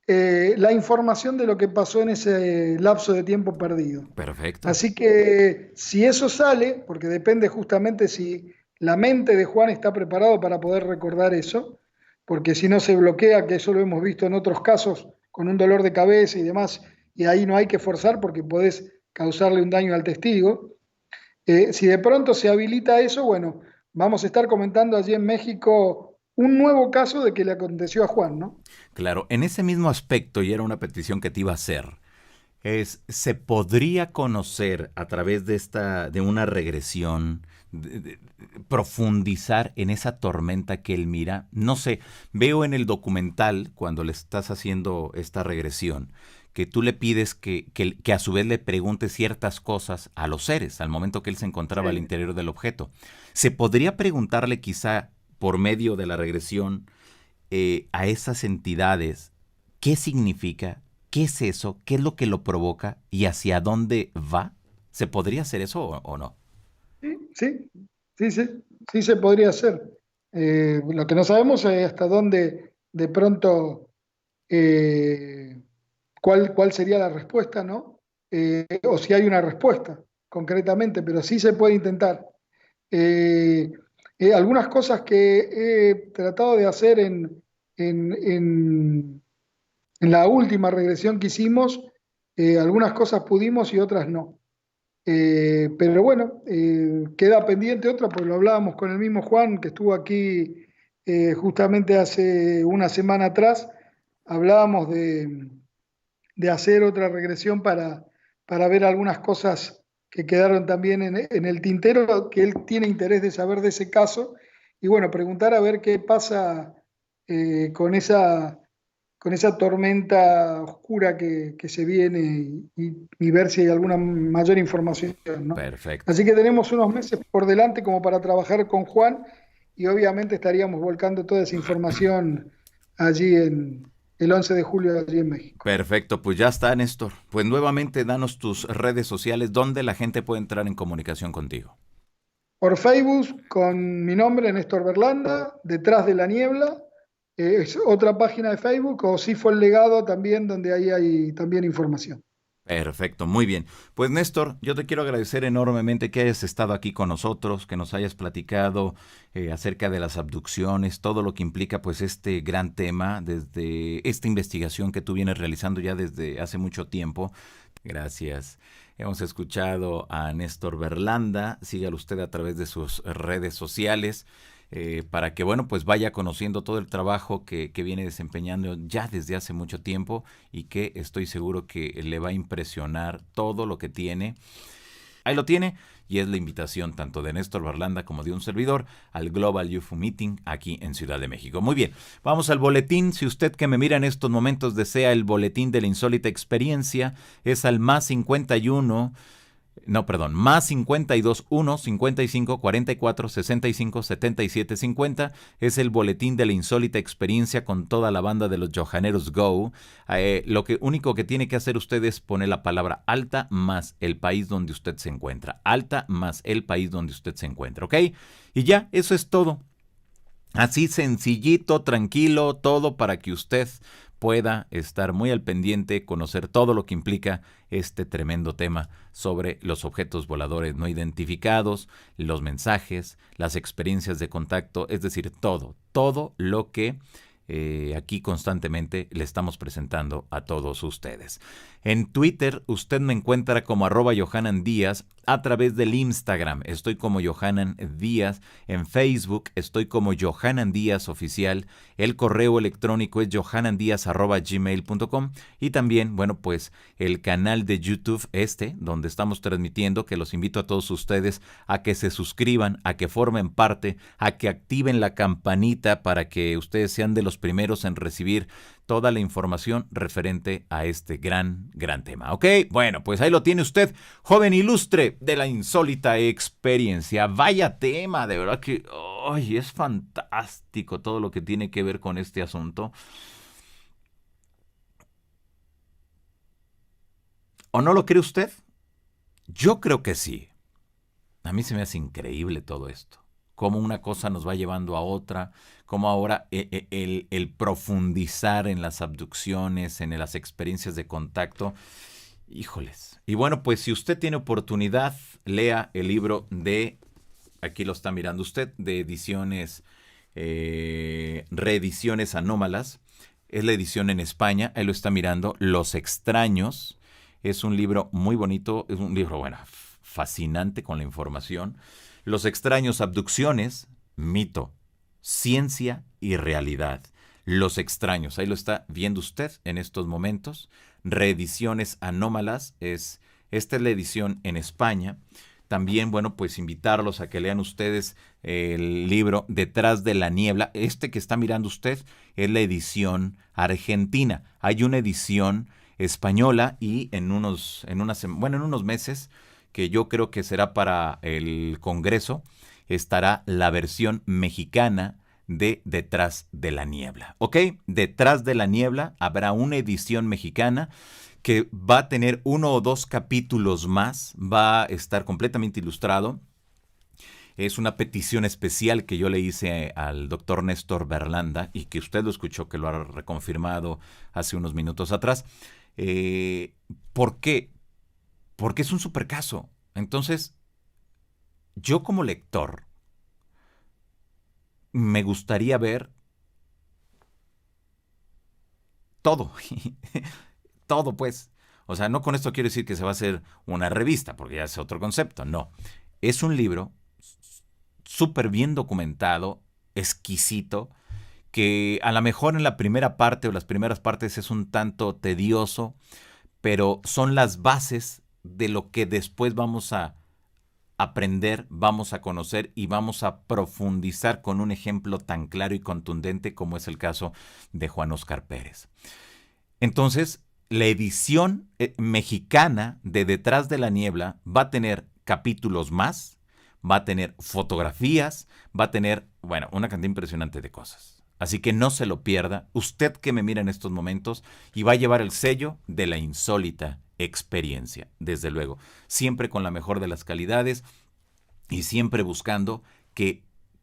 la información de lo que pasó en ese lapso de tiempo perdido. Perfecto. Así que si eso sale, porque depende justamente si la mente de Juan está preparado para poder recordar eso, porque si no se bloquea, que eso lo hemos visto en otros casos, con un dolor de cabeza y demás, y ahí no hay que forzar porque podés causarle un daño al testigo. Si de pronto se habilita eso, bueno, vamos a estar comentando allí en México un nuevo caso de que le aconteció a Juan, ¿no? Claro, en ese mismo aspecto, y era una petición que te iba a hacer, se podría conocer a través de una regresión, profundizar en esa tormenta que él mira. No sé, veo en el documental, cuando le estás haciendo esta regresión, que tú le pides que a su vez le pregunte ciertas cosas a los seres, al momento que él se encontraba al Sí. interior del objeto. Se podría preguntarle quizá por medio de la regresión a esas entidades qué significa, qué es eso, qué es lo que lo provoca y hacia dónde va. ¿Se podría hacer eso o no? Sí, sí, sí, sí, sí se podría hacer. Lo que no sabemos es hasta dónde de pronto, eh, cuál sería la respuesta, ¿no? O si hay una respuesta concretamente, pero sí se puede intentar. Eh, Algunas cosas que he tratado de hacer en, en- en la última regresión que hicimos, algunas cosas pudimos y otras no. Pero bueno, queda pendiente otra, porque lo hablábamos con el mismo Juan, que estuvo aquí justamente hace una semana atrás, hablábamos de hacer otra regresión para ver algunas cosas que quedaron también en el tintero, que él tiene interés de saber de ese caso, y bueno, preguntar a ver qué pasa con esa tormenta oscura que se viene y ver si hay alguna mayor información, ¿no? Perfecto. Así que tenemos unos meses por delante como para trabajar con Juan y obviamente estaríamos volcando toda esa información allí el 11 de julio allí en México. Perfecto, pues ya está, Néstor. Pues nuevamente danos tus redes sociales donde la gente puede entrar en comunicación contigo. Por Facebook con mi nombre, Néstor Berlanda, Detrás de la Niebla, es otra página de Facebook, o Si fue el legado también, donde ahí hay también información. Perfecto, muy bien. Pues Néstor, yo te quiero agradecer enormemente que hayas estado aquí con nosotros, que nos hayas platicado acerca de las abducciones, todo lo que implica pues este gran tema, desde esta investigación que tú vienes realizando ya desde hace mucho tiempo. Gracias. Hemos escuchado a Néstor Berlanda, sígalo usted a través de sus redes sociales. Para que, bueno, pues vaya conociendo todo el trabajo que viene desempeñando ya desde hace mucho tiempo y que estoy seguro que le va a impresionar todo lo que tiene. Ahí lo tiene y es la invitación tanto de Néstor Berlanda como de un servidor al Global UFO Meeting aquí en Ciudad de México. Muy bien, vamos al boletín. Si usted que me mira en estos momentos desea el boletín de la insólita experiencia, es al +51. No, perdón, +52 1 55 44 65 77 50 es el boletín de la insólita experiencia con toda la banda de los Johaneros Go. Lo único que tiene que hacer usted es poner la palabra alta más el país donde usted se encuentra. Alta más el país donde usted se encuentra, ¿ok? Y ya, eso es todo. Así sencillito, tranquilo, todo para que usted pueda estar muy al pendiente, conocer todo lo que implica este tremendo tema sobre los objetos voladores no identificados, los mensajes, las experiencias de contacto, es decir, todo lo que aquí constantemente le estamos presentando a todos ustedes. En Twitter usted me encuentra como @JohananDíaz, a través del Instagram estoy como Johanan Díaz, en Facebook estoy como Johanan Díaz Oficial, el correo electrónico es johanandiaz@gmail.com y también, bueno, pues el canal de YouTube donde estamos transmitiendo, que los invito a todos ustedes a que se suscriban, a que formen parte, a que activen la campanita para que ustedes sean de los primeros en recibir toda la información referente a este gran tema. ¿Ok? Bueno, pues ahí lo tiene usted, joven ilustre de la insólita experiencia. Vaya tema, de verdad que es fantástico todo lo que tiene que ver con este asunto. ¿O no lo cree usted? Yo creo que sí. A mí se me hace increíble todo esto. Cómo una cosa nos va llevando a otra, cómo ahora el profundizar en las abducciones, en las experiencias de contacto. Híjoles. Y bueno, pues si usted tiene oportunidad, lea el libro aquí lo está mirando usted, de ediciones, reediciones anómalas. Es la edición en España, ahí lo está mirando, Los Extraños. Es un libro muy bonito, es un libro, bueno, fascinante con la información. Los Extraños, abducciones, mito, ciencia y realidad. Los Extraños, ahí lo está viendo usted en estos momentos. Reediciones anómalas, esta es la edición en España. También, bueno, pues invitarlos a que lean ustedes el libro Detrás de la Niebla. Que está mirando usted es la edición argentina. Hay una edición española y en unos meses, que yo creo que será para el Congreso, estará la versión mexicana de Detrás de la Niebla. ¿Ok? Detrás de la Niebla habrá una edición mexicana que va a tener 1 o 2 capítulos más, va a estar completamente ilustrado. Es una petición especial que yo le hice al doctor Néstor Berlanda y que usted lo escuchó, que lo ha reconfirmado hace unos minutos atrás. ¿Por qué? Porque es un supercaso. Entonces, yo como lector, me gustaría ver todo. Todo, pues. O sea, no con esto quiero decir que se va a hacer una revista, porque ya es otro concepto. No. Es un libro súper bien documentado, exquisito, que a lo mejor en la primera parte o las primeras partes es un tanto tedioso, pero son las bases de lo que después vamos a aprender, vamos a conocer y vamos a profundizar con un ejemplo tan claro y contundente como es el caso de Juan Oscar Pérez. Entonces, la edición mexicana de Detrás de la Niebla va a tener capítulos más, va a tener fotografías, va a tener, bueno, una cantidad impresionante de cosas. Así que no se lo pierda, usted que me mira en estos momentos, y va a llevar el sello de la insólita experiencia, desde luego, siempre con la mejor de las calidades y siempre buscando que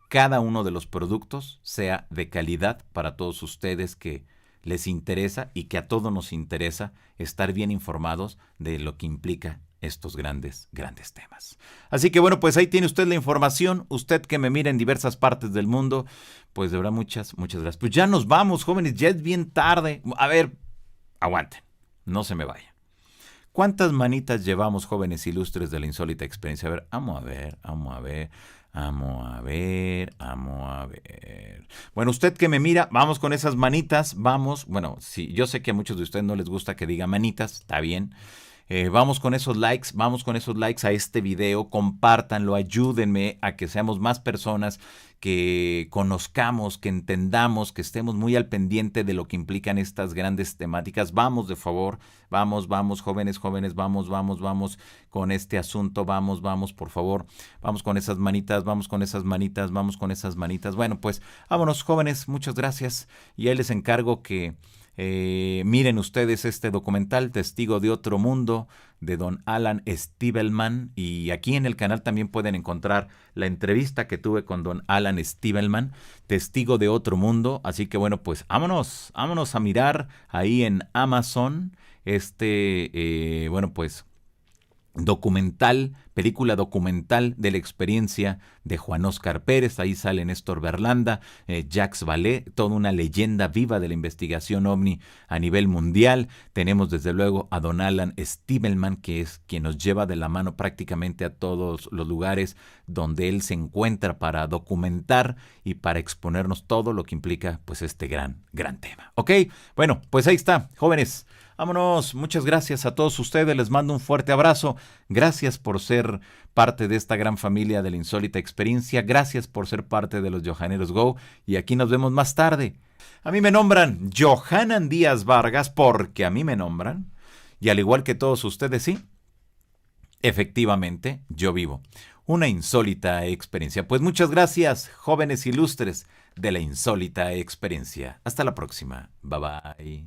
cada uno de los productos sea de calidad para todos ustedes que les interesa y que a todos nos interesa estar bien informados de lo que implica estos grandes, grandes temas. Así que bueno, pues ahí tiene usted la información, usted que me mira en diversas partes del mundo, pues de verdad muchas, muchas gracias. Pues ya nos vamos, jóvenes, ya es bien tarde. A ver, aguanten, no se me vayan. ¿Cuántas manitas llevamos, jóvenes ilustres de la insólita experiencia? A ver, vamos a ver, vamos a ver, vamos a ver, vamos a ver. Bueno, usted que me mira, vamos con esas manitas, vamos. Bueno, sí, yo sé que a muchos de ustedes no les gusta que diga manitas, está bien. Vamos con esos likes a este video, compártanlo, ayúdenme a que seamos más personas, que conozcamos, que entendamos, que estemos muy al pendiente de lo que implican estas grandes temáticas. Vamos, de favor, vamos, jóvenes, vamos con este asunto, vamos, por favor, vamos con esas manitas, vamos con esas manitas. Bueno, pues vámonos, jóvenes, muchas gracias y ahí les encargo que miren ustedes este documental Testigo de Otro Mundo de don Alan Stiebelman, y aquí en el canal también pueden encontrar la entrevista que tuve con don Alan Stiebelman, Testigo de Otro Mundo. Así que bueno, pues vámonos a mirar ahí en Amazon bueno, pues película documental de la experiencia de Juan Óscar Pérez. Ahí sale Néstor Berlanda, Jacques Vallée, toda una leyenda viva de la investigación ovni a nivel mundial. Tenemos desde luego a don Alan Stiebelman, que es quien nos lleva de la mano prácticamente a todos los lugares donde él se encuentra para documentar y para exponernos todo lo que implica pues este gran tema. Ok, bueno, pues ahí está, jóvenes. Vámonos, muchas gracias a todos ustedes, les mando un fuerte abrazo, gracias por ser parte de esta gran familia de la insólita experiencia, gracias por ser parte de los Johaneros Go, y aquí nos vemos más tarde. A mí me nombran Johanan Díaz Vargas porque a mí me nombran, y al igual que todos ustedes, sí, efectivamente, yo vivo una insólita experiencia. Pues muchas gracias, jóvenes ilustres de la insólita experiencia. Hasta la próxima, bye bye.